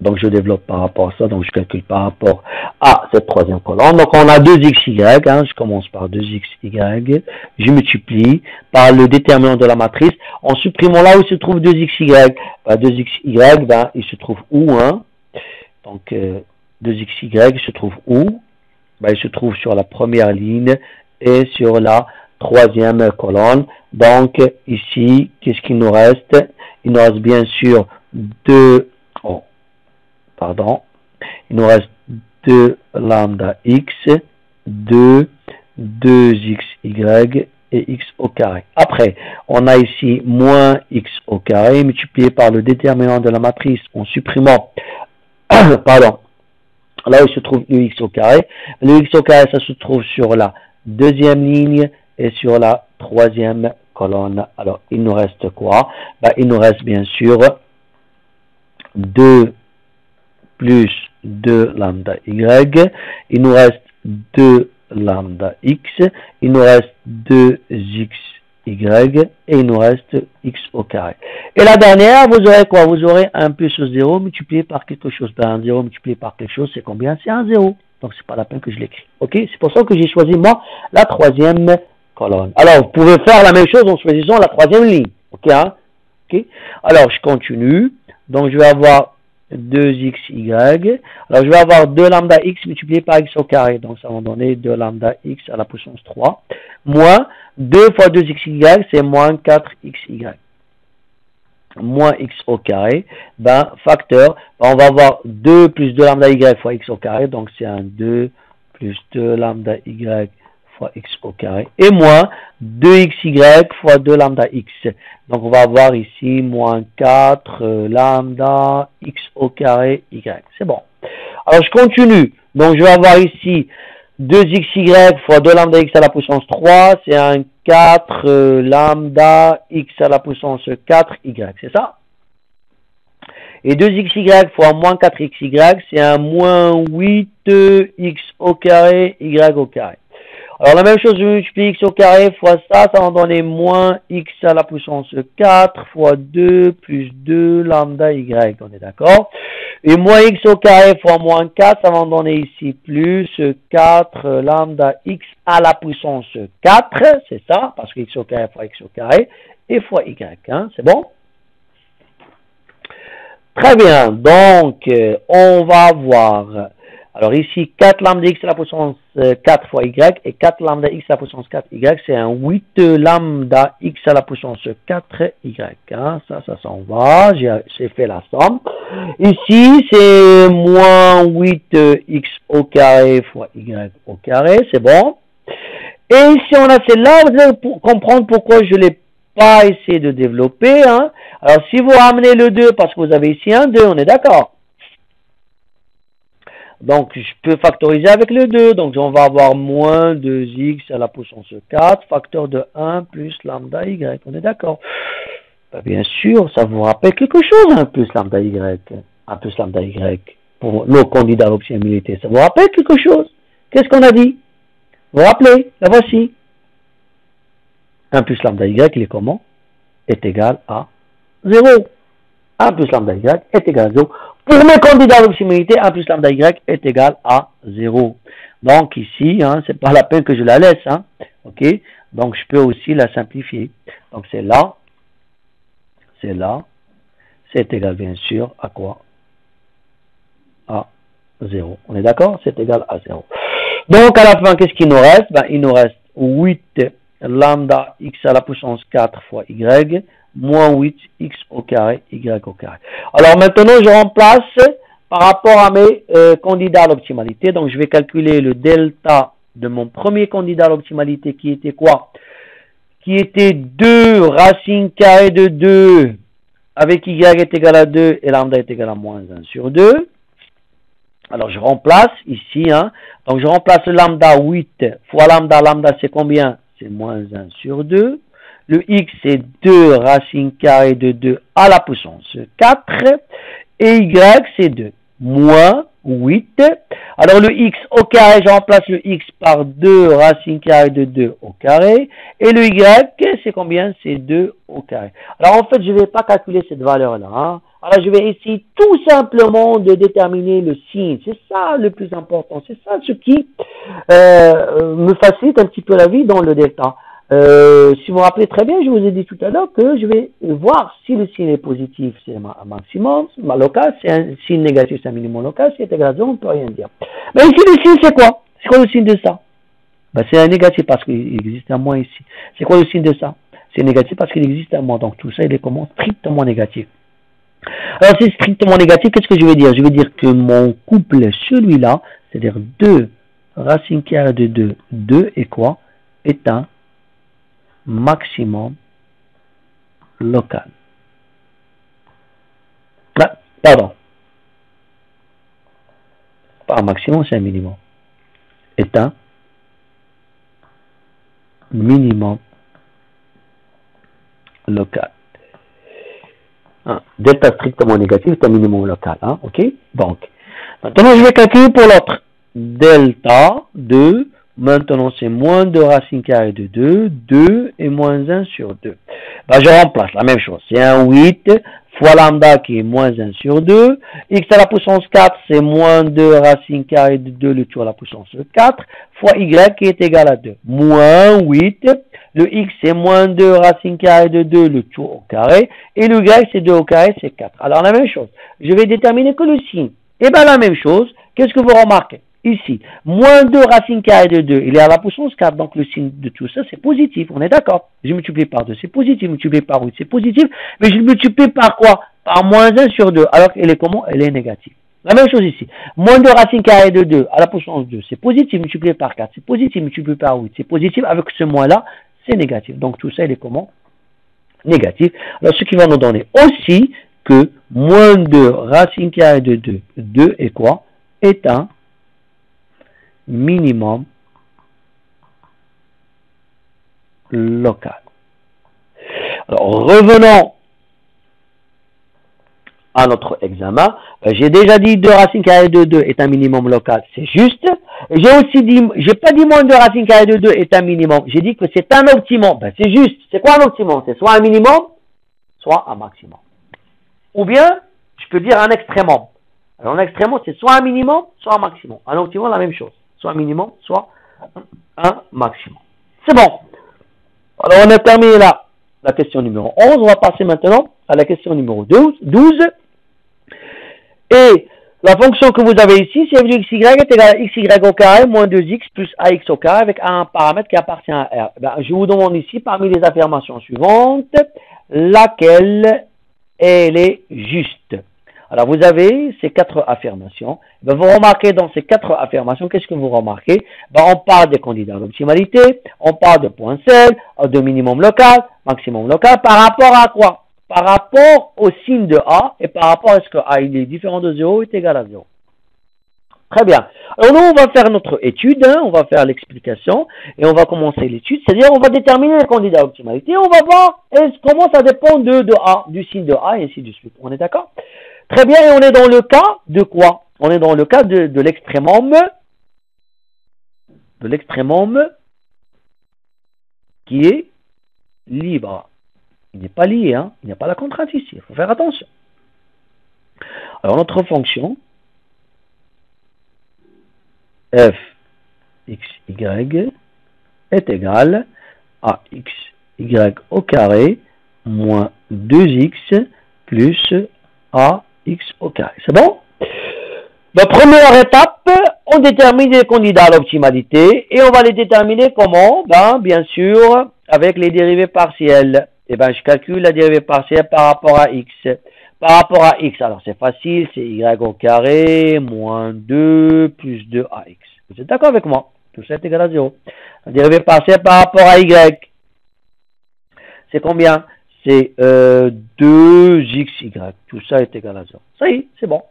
Donc, je développe par rapport à ça. Donc, je calcule par rapport à cette troisième colonne. Donc, on a 2xy. Hein, je commence par 2xy. Je multiplie par le déterminant de la matrice. En supprimant là où se trouve 2xy. 2xy, il se trouve où? Hein? Donc, 2xy, il se trouve où? Il se trouve sur la première ligne et sur la troisième colonne. Donc, ici, qu'est-ce qu'il nous reste? Il nous reste bien sûr il nous reste 2 lambda x, 2xy et x au carré. Après, on a ici moins x au carré multiplié par le déterminant de la matrice en supprimant, là où il se trouve le x au carré. Le x au carré, ça se trouve sur la deuxième ligne et sur la troisième colonne. Alors, il nous reste quoi? Ben, il nous reste bien sûr 2 plus 2 lambda y. Il nous reste 2 lambda x. Il nous reste 2x y et il nous reste x au carré. Et la dernière, vous aurez quoi? Vous aurez 1 plus 0 multiplié par quelque chose. Ben, 1 0 multiplié par quelque chose, c'est combien? C'est 1 0. Donc, c'est pas la peine que je l'écris. Ok? C'est pour ça que j'ai choisi, moi, la troisième colonne. Alors, vous pouvez faire la même chose en choisissant la troisième ligne. Ok? Hein? Ok? Alors, je continue. Donc, je vais avoir 2xy. Alors, je vais avoir 2 lambda x multiplié par x au carré. Donc, ça va me donner 2 lambda x à la puissance 3. Moins 2 fois 2xy, c'est moins 4xy. Moins x au carré, ben, facteur, ben, on va avoir 2 plus 2 lambda y fois x au carré, donc c'est un 2 plus 2 lambda y fois x au carré, et moins 2xy fois 2 lambda x. Donc on va avoir ici moins 4 lambda x au carré y. C'est bon. Alors je continue. Donc je vais avoir ici 2xy fois 2 lambda x à la puissance 3, c'est un 4 lambda x à la puissance 4y, c'est ça? Et 2xy fois moins 4xy, c'est un moins 8x au carré y au carré. Alors la même chose, je multiplie x au carré fois ça, ça va donner moins x à la puissance 4 fois 2 plus 2 lambda y, on est d'accord? Et moins x au carré fois moins 4, ça va donner ici plus 4 lambda x à la puissance 4, c'est ça, parce que x au carré fois x au carré, et fois y, hein, c'est bon? Très bien, donc on va avoir, alors ici 4 lambda x à la puissance 4 fois y et 4 lambda x à la puissance 4y, c'est un 8 lambda x à la puissance 4y, hein, ça s'en va, j'ai fait la somme. Ici c'est moins 8x au carré fois y au carré, c'est bon. Et si on a celle-là, vous allez comprendre pourquoi je l'ai pas essayer de développer. Hein. Alors, si vous ramenez le 2, parce que vous avez ici un 2, on est d'accord. Donc, je peux factoriser avec le 2. Donc, on va avoir moins 2x à la puissance 4, facteur de 1 plus lambda y. On est d'accord. Ben, bien sûr, ça vous rappelle quelque chose, 1 plus lambda y. 1 plus lambda y. Pour nos candidats à l'optionnalité. Ça vous rappelle quelque chose? Qu'est-ce qu'on a dit? Vous vous rappelez? La voici. 1 plus lambda y, il est comment? Est égal à 0. 1 plus lambda y est égal à 0. Pour mes candidats à l'optionnalité, 1 plus lambda y est égal à 0. Donc ici, hein, c'est pas la peine que je la laisse. Hein, ok. Donc je peux aussi la simplifier. Donc c'est là. C'est égal bien sûr à quoi? À 0. On est d'accord? C'est égal à 0. Donc à la fin, qu'est-ce qu'il nous reste? Ben, il nous reste 8 lambda x à la puissance 4 fois y, moins 8x au carré, y au carré. Alors maintenant, je remplace par rapport à mes candidats à l'optimalité. Donc je vais calculer le delta de mon premier candidat à l'optimalité qui était quoi? Qui était 2 racine carrée de 2 avec y est égal à 2 et lambda est égal à moins 1 sur 2. Alors, je remplace ici, hein. Donc, je remplace le lambda 8 fois lambda. Lambda, c'est combien? C'est moins 1 sur 2. Le x, c'est 2 racine carrée de 2 à la puissance 4. Et y, c'est 2. Moins 8. Alors, le x au carré, je remplace le x par 2 racine carrée de 2 au carré. Et le y, c'est combien? C'est 2 au carré. Alors, en fait, je ne vais pas calculer cette valeur-là, hein. Alors, je vais essayer tout simplement de déterminer le signe. C'est ça le plus important. C'est ça ce qui me facilite un petit peu la vie dans le delta. Si vous vous rappelez très bien, je vous ai dit tout à l'heure que je vais voir si le signe est positif, c'est un maximum, ma local, c'est un signe négatif, c'est un minimum local, si c'est égal à 0, on ne peut rien dire. Mais ici, le signe, c'est quoi? C'est quoi le signe de ça? Ben, c'est un négatif parce qu'il existe un moins ici. C'est quoi le signe de ça? C'est négatif parce qu'il existe un moins. Donc, tout ça, il est comment? Strictement négatif. Alors, c'est strictement négatif. Qu'est-ce que je vais dire? Je vais dire que mon couple, celui-là, c'est-à-dire 2 racine carrée de 2, 2 est quoi? Est un maximum local. Ah, pardon. Pas un maximum, c'est un minimum. Est un minimum local. Hein, delta strictement négatif est un minimum local. Hein, ok? Donc, maintenant je vais calculer pour l'autre. Delta de, maintenant c'est moins 2 racine carrée de 2, 2 et moins 1 sur 2. Ben, je remplace la même chose. C'est un 8 fois lambda qui est moins 1 sur 2. X à la puissance 4, c'est moins 2 racine carrée de 2, le tout à la puissance 4, fois y qui est égal à 2. Moins 8, le x c'est moins 2 racine carrée de 2, le tout au carré, et le y c'est 2 au carré, c'est 4. Alors la même chose, je vais déterminer que le signe. Et bien la même chose, qu'est-ce que vous remarquez? Ici, moins 2 racine carrée de 2, il est à la puissance 4, donc le signe de tout ça, c'est positif, on est d'accord. Je multiplie par 2, c'est positif, multiplié par 8, c'est positif, mais je multiplie par quoi? Par moins 1 sur 2, alors qu'elle est comment? Elle est négative. La même chose ici, moins 2 racine carrée de 2 à la puissance 2, c'est positif, multiplié par 4, c'est positif, multiplié par 8, c'est positif, avec ce moins-là, c'est négatif. Donc tout ça, il est comment? Négatif. Alors ce qui va nous donner aussi que moins 2 racine carrée de 2, 2 est quoi? Est un minimum local. Alors, revenons à notre examen. J'ai déjà dit 2 racine carrée de 2 est un minimum local, c'est juste. J'ai aussi dit, j'ai pas dit moins 2 racine carrée de 2 est un minimum. J'ai dit que c'est un optimum. Ben, c'est juste. C'est quoi un optimum? C'est soit un minimum, soit un maximum. Ou bien, je peux dire un extrémum. Alors, un extrémum, c'est soit un minimum, soit un maximum. Un optimum, la même chose. Soit un minimum, soit un maximum. C'est bon. Alors, on a terminé là la question numéro 11. On va passer maintenant à la question numéro 12. Et la fonction que vous avez ici, c'est f de xy est égal à xy au carré moins 2x plus ax au carré avec un paramètre qui appartient à R. Ben, je vous demande ici, parmi les affirmations suivantes, laquelle elle est juste. Alors, vous avez ces 4 affirmations. Ben, vous remarquez dans ces 4 affirmations, qu'est-ce que vous remarquez? Ben, on parle des candidats d'optimalité, on parle de point sel, de minimum local, maximum local, par rapport à quoi? Par rapport au signe de A et par rapport à ce que A il est différent de 0 est égal à 0. Très bien. Alors, nous, on va faire notre étude, hein, on va faire l'explication et on va commencer l'étude, c'est-à-dire on va déterminer les candidats d'optimalité, on va voir comment ça dépend de A, du signe de A et ainsi de suite. On est d'accord? Très bien, et on est dans le cas de quoi? On est dans le cas de l'extrémum, qui est libre. Il n'est pas lié, hein? Il n'y a pas la contrainte ici, il faut faire attention. Alors notre fonction, f x y est égale à x y au carré moins 2x plus a x au carré. C'est bon? La première étape, on détermine les candidats à l'optimalité et on va les déterminer comment? Ben, bien sûr, avec les dérivées partielles. Et ben, je calcule la dérivée partielle par rapport à x. Par rapport à x, alors c'est facile, c'est y au carré moins 2 plus 2ax. Vous êtes d'accord avec moi? Tout ça est égal à 0. La dérivée partielle par rapport à y, c'est combien? C'est 2xy. Tout ça est égal à 0. Ça y est, c'est bon.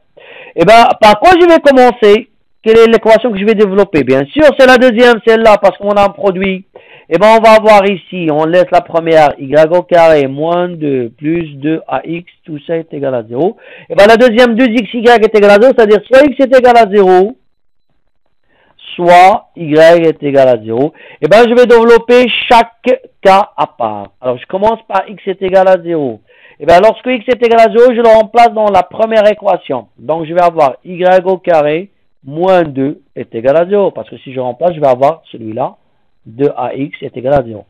Et bien, par quoi je vais commencer? Quelle est l'équation que je vais développer? Bien sûr, c'est la deuxième, celle-là, parce qu'on a un produit. Et bien, on va avoir ici, on laisse la première, y au carré moins 2 plus 2ax, tout ça est égal à 0. Et bien, la deuxième, 2xy est égal à 0, c'est-à-dire soit x est égal à 0, soit y est égal à 0. Et bien, je vais développer chaque cas à part. Alors, je commence par x est égal à 0. Et bien, lorsque x est égal à 0, je le remplace dans la première équation. Donc, je vais avoir y au carré moins 2 est égal à 0. Parce que si je remplace, je vais avoir celui-là, 2ax est égal à 0.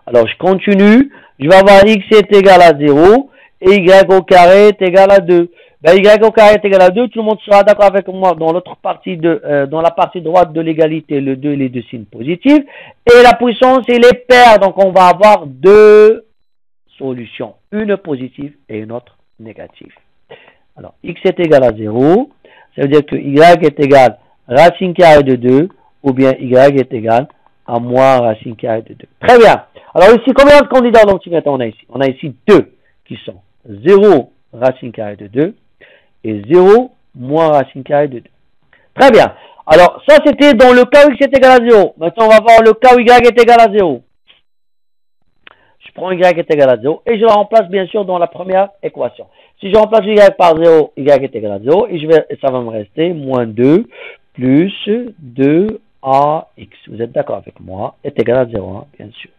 Alors, je continue. Je vais avoir x est égal à 0 et y au carré est égal à 2. Ben, y au carré est égal à 2. Tout le monde sera d'accord avec moi dans l'autre partie dans la partie droite de l'égalité, le 2 et les deux signes positifs. Et la puissance, il est pair. Donc, on va avoir deux solutions. Une positive et une autre négative. Alors, x est égal à 0. Ça veut dire que y est égal à racine carrée de 2 ou bien y est égal à moins racine carrée de 2. Très bien. Alors ici, combien de candidats d'optimalité on a ici? On a ici 2 qui sont 0 racine carrée de 2 et 0 moins racine carrée de 2. Très bien. Alors ça c'était dans le cas où x est égal à 0. Maintenant on va voir le cas où y est égal à 0. je prends y est égal à 0 et je le remplace bien sûr dans la première équation. Si je remplace y par 0, y est égal à 0 et ça va me rester moins 2 plus 2ax. Vous êtes d'accord avec moi? Est égal à 0, hein, bien sûr.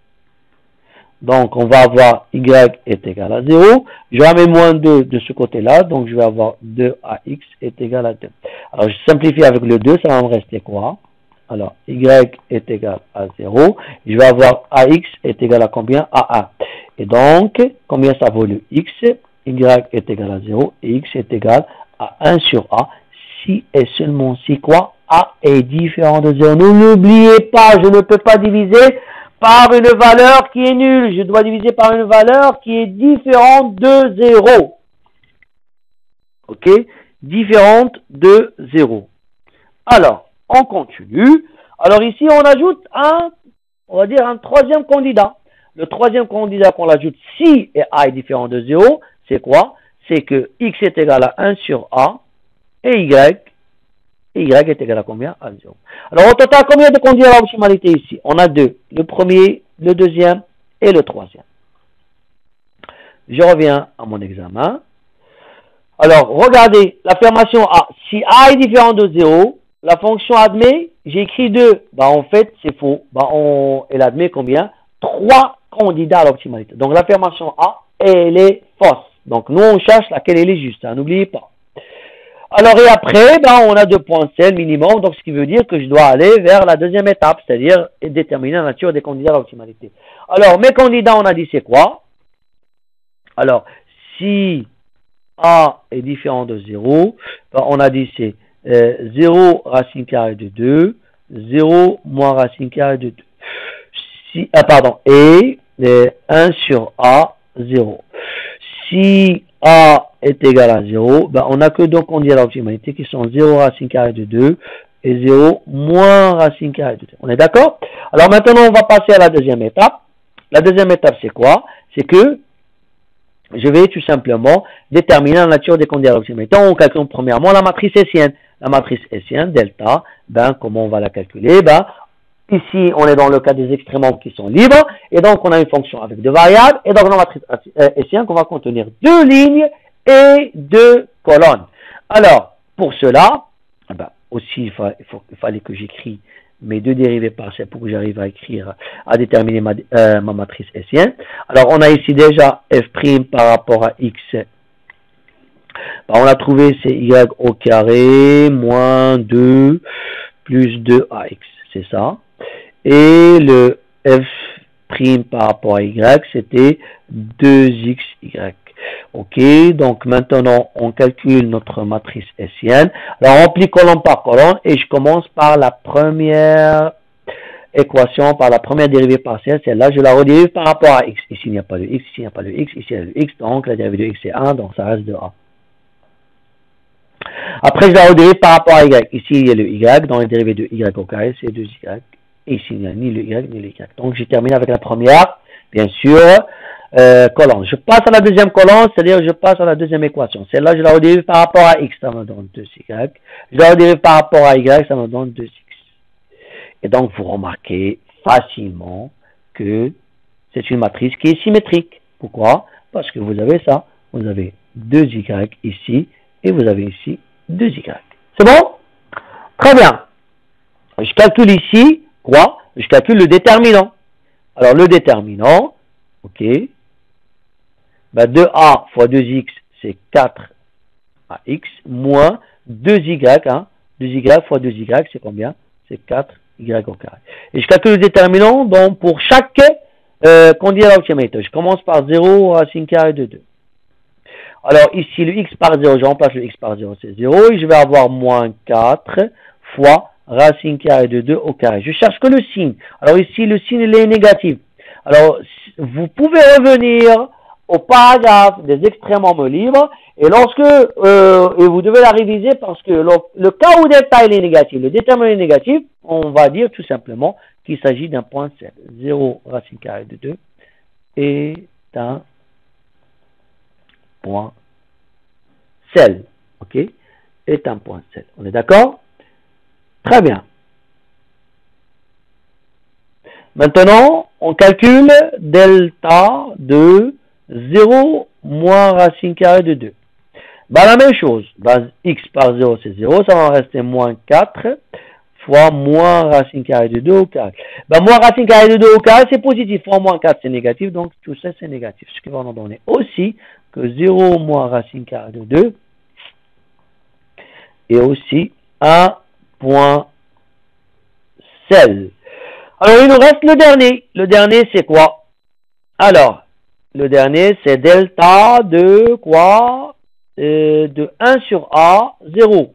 Donc, on va avoir y est égal à 0. Je vais mettre moins 2 de ce côté-là. Donc, je vais avoir 2ax est égal à 2. Alors, je simplifie avec le 2. Ça va me rester quoi? Alors, y est égal à 0. Je vais avoir ax est égal à combien? À 1. Et donc, combien ça vaut le x? Y est égal à 0 et x est égal à 1 sur a. Si et seulement si quoi? A est différent de 0. N'oubliez pas, je ne peux pas diviser par une valeur qui est nulle. Je dois diviser par une valeur qui est différente de 0. Ok? Différente de 0. Alors, on continue. Alors ici, on ajoute on va dire un troisième candidat. Le troisième candidat qu'on ajoute si et a est différent de 0, c'est quoi? C'est que x est égal à 1 sur a et y est égal à combien? À 0. Alors, au total, combien de candidats à l'optimalité ici? On a deux. Le premier, le deuxième et le troisième. Je reviens à mon examen. Alors, regardez, l'affirmation A. Si A est différent de 0, la fonction admet, j'ai écrit 2. En fait, c'est faux. Elle admet combien? 3 candidats à l'optimalité. Donc, l'affirmation A, elle est fausse. Donc, nous, on cherche laquelle elle est juste. N'oubliez pas. Alors, et après, on a 2 points L minimum, donc ce qui veut dire que je dois aller vers la deuxième étape, c'est-à-dire déterminer la nature des candidats à l'optimalité. Alors, mes candidats, on a dit c'est quoi? Alors, si A est différent de 0, on a dit c'est 0 racine carrée de 2, 0 moins racine carrée de 2. Et 1 sur A, 0. Si A est égal à 0, on n'a que deux candidats à l'optimalité qui sont 0 racine carrée de 2 et 0 moins racine carrée de 2. On est d'accord? Alors maintenant, on va passer à la deuxième étape. La deuxième étape, c'est quoi? C'est que je vais tout simplement déterminer la nature des candidats à l'optimalité. On calcule premièrement la matrice hessienne. La matrice hessienne, delta, comment on va la calculer? Ici, on est dans le cas des extréments qui sont libres, et donc on a une fonction avec deux variables, et donc dans la matrice hessienne, qu'on va contenir 2 lignes et 2 colonnes. Alors, pour cela, aussi, il fallait que j'écris mes 2 dérivées partielles pour que j'arrive à déterminer ma matrice hessienne. Alors, on a ici déjà f' par rapport à x. On a trouvé c'est y au carré moins 2 plus 2ax, c'est ça. Et le f' par rapport à y, c'était 2xy. Ok, donc maintenant, on calcule notre matrice hessienne. Alors, on remplit colonne par colonne et je commence par la première équation, par la première dérivée partielle. Celle-là, je la redérive par rapport à x. Ici, il n'y a pas de x, ici, il n'y a pas de x, ici, il y a le x. Donc, la dérivée de x est 1, donc ça reste de a. Après, je la redérive par rapport à y. Ici, il y a le y, donc la dérivée de y au carré, c'est 2y. Et ici, il n'y a ni le y, ni le y. Donc, je termine avec la première, bien sûr, colonne. Je passe à la deuxième colonne, c'est-à-dire je passe à la deuxième équation. Celle-là, je la redérive par rapport à x, ça me donne 2y. Je la redérive par rapport à y, ça me donne 2x. Et donc, vous remarquez facilement que c'est une matrice qui est symétrique. Pourquoi? Parce que vous avez ça. Vous avez 2y ici, et vous avez ici 2y. C'est bon? Très bien. Je calcule ici, quoi? Je calcule le déterminant. Alors, le déterminant, ok, 2a fois 2x, c'est 4ax, moins 2y, 2y fois 2y, c'est combien? C'est 4y au carré. Et je calcule le déterminant, donc pour chaque candidat à l'optimalité. Je commence par 0 racine carrée de 2. Alors, ici, le x par 0, je remplace le x par 0, c'est 0, et je vais avoir moins 4 fois racine carrée de 2 au carré. Je cherche que le signe. Alors ici, le signe, il est négatif. Alors, vous pouvez revenir au paragraphe des extrêmement libres, et lorsque, et vous devez la réviser parce que le cas où delta il est négatif, le déterminant est négatif, on va dire tout simplement qu'il s'agit d'un point sel. 0 racine carrée de 2 est un point sel. Ok? Est un point sel. On est d'accord? Très bien. Maintenant, on calcule delta de 0 moins racine carrée de 2. Ben, la même chose, ben, x par 0 c'est 0, ça va rester moins 4 fois moins racine carrée de 2 au carré. Ben, moins racine carrée de 2 au carré c'est positif, fois moins 4 c'est négatif, donc tout ça c'est négatif. Ce qui va nous donner aussi que 0 moins racine carrée de 2 est aussi un point sel. Alors il nous reste le dernier. Le dernier c'est quoi? Alors, le dernier c'est delta de quoi? De 1 sur A, 0.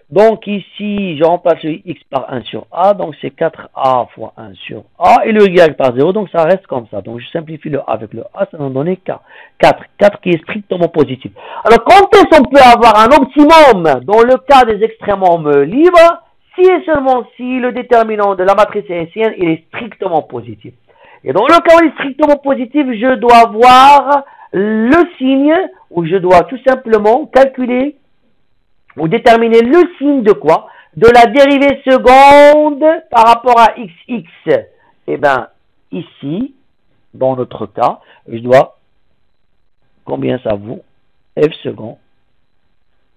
Donc ici, je remplace le x par 1 sur A, donc c'est 4A fois 1 sur A, et le y par 0, donc ça reste comme ça. Donc je simplifie le A avec le A, ça va nous donner 4. 4 qui est strictement positif. Alors quand est-ce qu'on peut avoir un optimum dans le cas des extrémums libres, si et seulement si le déterminant de la matrice hessienne il est strictement positif. Et dans le cas où il est strictement positif, je dois voir le signe, ou je dois tout simplement calculer ou déterminer le signe de quoi? De la dérivée seconde par rapport à xx. Eh bien, ici, dans notre cas, je dois, combien ça vaut? F second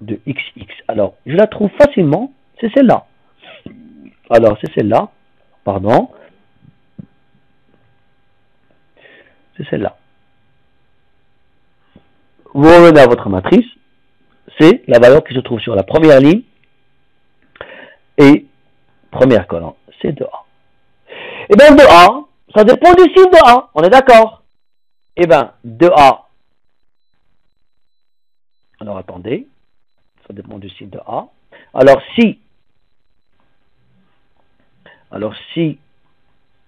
de xx. Alors, je la trouve facilement, c'est celle-là. Alors, c'est celle-là, pardon. C'est celle-là. Vous revenez à votre matrice. C'est la valeur qui se trouve sur la première ligne et première colonne, c'est 2A. Et bien 2A, ça dépend du signe de A, on est d'accord? Et bien 2A, alors attendez, ça dépend du signe de A. Alors si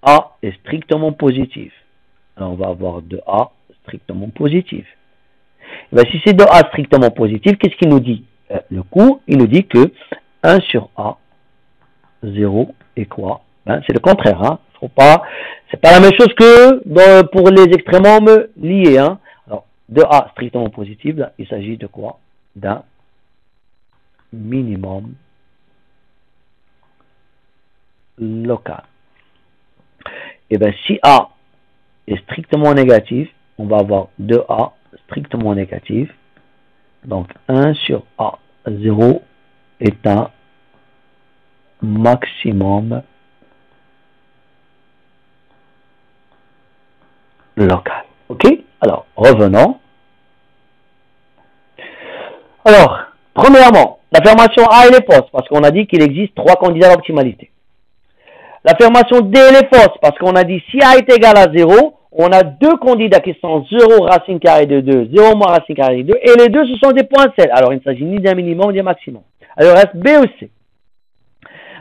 A est strictement positif, alors on va avoir 2A strictement positif. Et bien, si c'est 2A strictement positif, qu'est-ce qu'il nous dit? Le cours, il nous dit que 1 sur A, 0 est quoi? Ben, c'est le contraire. Hein. C'est pas la même chose que pour les extrémums liés. Hein. Alors, 2A strictement positif, là, il s'agit de quoi? D'un minimum local. Et bien, si A est strictement négatif, on va avoir 2A strictement négatif. Donc 1 sur A, 0 est un maximum local. Ok? Alors, revenons. Alors, premièrement, l'affirmation A elle est fausse parce qu'on a dit qu'il existe 3 candidats d'optimalité. L'affirmation D elle est fausse parce qu'on a dit si A est égal à 0, on a 2 candidats qui sont 0 racine carrée de 2, 0 moins racine carrée de 2, et les deux ce sont des points sel. Alors il ne s'agit ni d'un minimum ni d'un maximum. Alors il reste B ou C.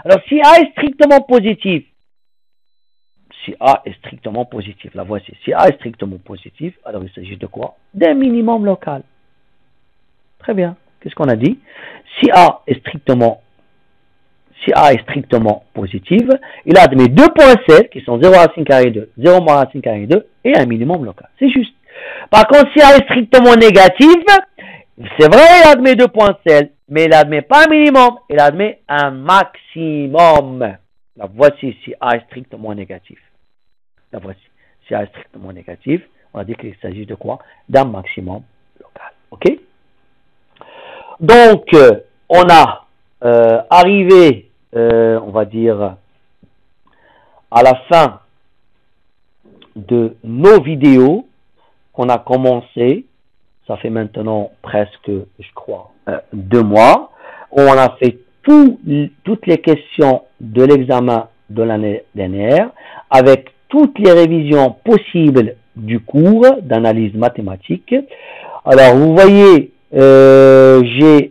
Alors si A est strictement positif, la voici. Si A est strictement positif, alors il s'agit de quoi? D'un minimum local. Très bien. Qu'est-ce qu'on a dit? Si A est strictement positive, il admet 2 points sel qui sont 0 racine carrée 2, 0 moins racine carrée 2 et un minimum local. C'est juste. Par contre, si A est strictement négative, c'est vrai, il admet 2 points sel, mais il n'admet pas un minimum, il admet un maximum. La voici si A est strictement négatif. La voici. Si A est strictement négatif, on a dit qu'il s'agit de quoi? D'un maximum local. Ok? Donc, on a arrivé, on va dire, à la fin de nos vidéos qu'on a commencé. Ça fait maintenant presque, je crois, 2 mois. On a fait toutes les questions de l'examen de l'année dernière avec toutes les révisions possibles du cours d'analyse mathématique. Alors, vous voyez, j'ai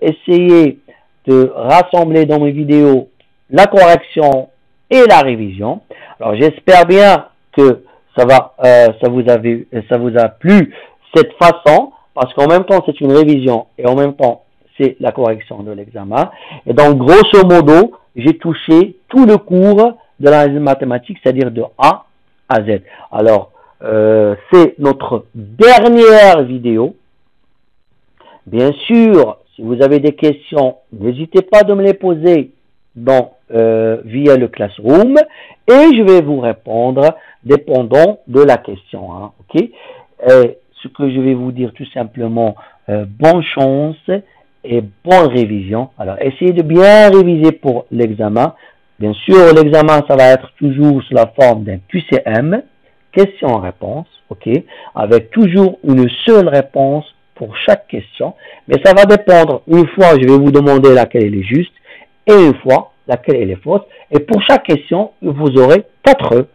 essayé de rassembler dans mes vidéos la correction et la révision. Alors, j'espère bien que ça vous a plu cette façon, parce qu'en même temps, c'est une révision et en même temps, c'est la correction de l'examen. Et donc, grosso modo, j'ai touché tout le cours de l'analyse mathématique, c'est-à-dire de A à Z. Alors, c'est notre dernière vidéo. Bien sûr, si vous avez des questions, n'hésitez pas de me les poser dans via le Classroom et je vais vous répondre dépendant de la question. Hein, ok? Et ce que je vais vous dire tout simplement, bonne chance et bonne révision. Alors, essayez de bien réviser pour l'examen. Bien sûr, l'examen, ça va être toujours sous la forme d'un QCM, question-réponse, ok, avec toujours une seule réponse pour chaque question. Mais ça va dépendre, une fois, je vais vous demander laquelle elle est juste, et une fois, laquelle elle est fausse. Et pour chaque question, vous aurez 4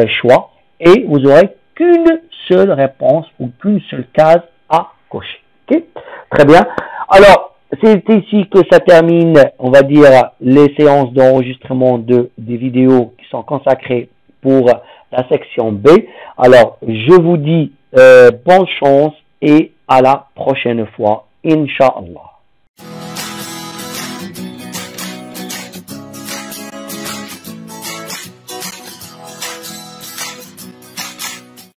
choix, et vous aurez qu'une seule réponse ou qu'une seule case à cocher. Ok? Très bien. Alors, c'est ici que ça termine, on va dire, les séances d'enregistrement des vidéos qui sont consacrées pour la section B. Alors, je vous dis bonne chance et à la prochaine fois, Inch'Allah.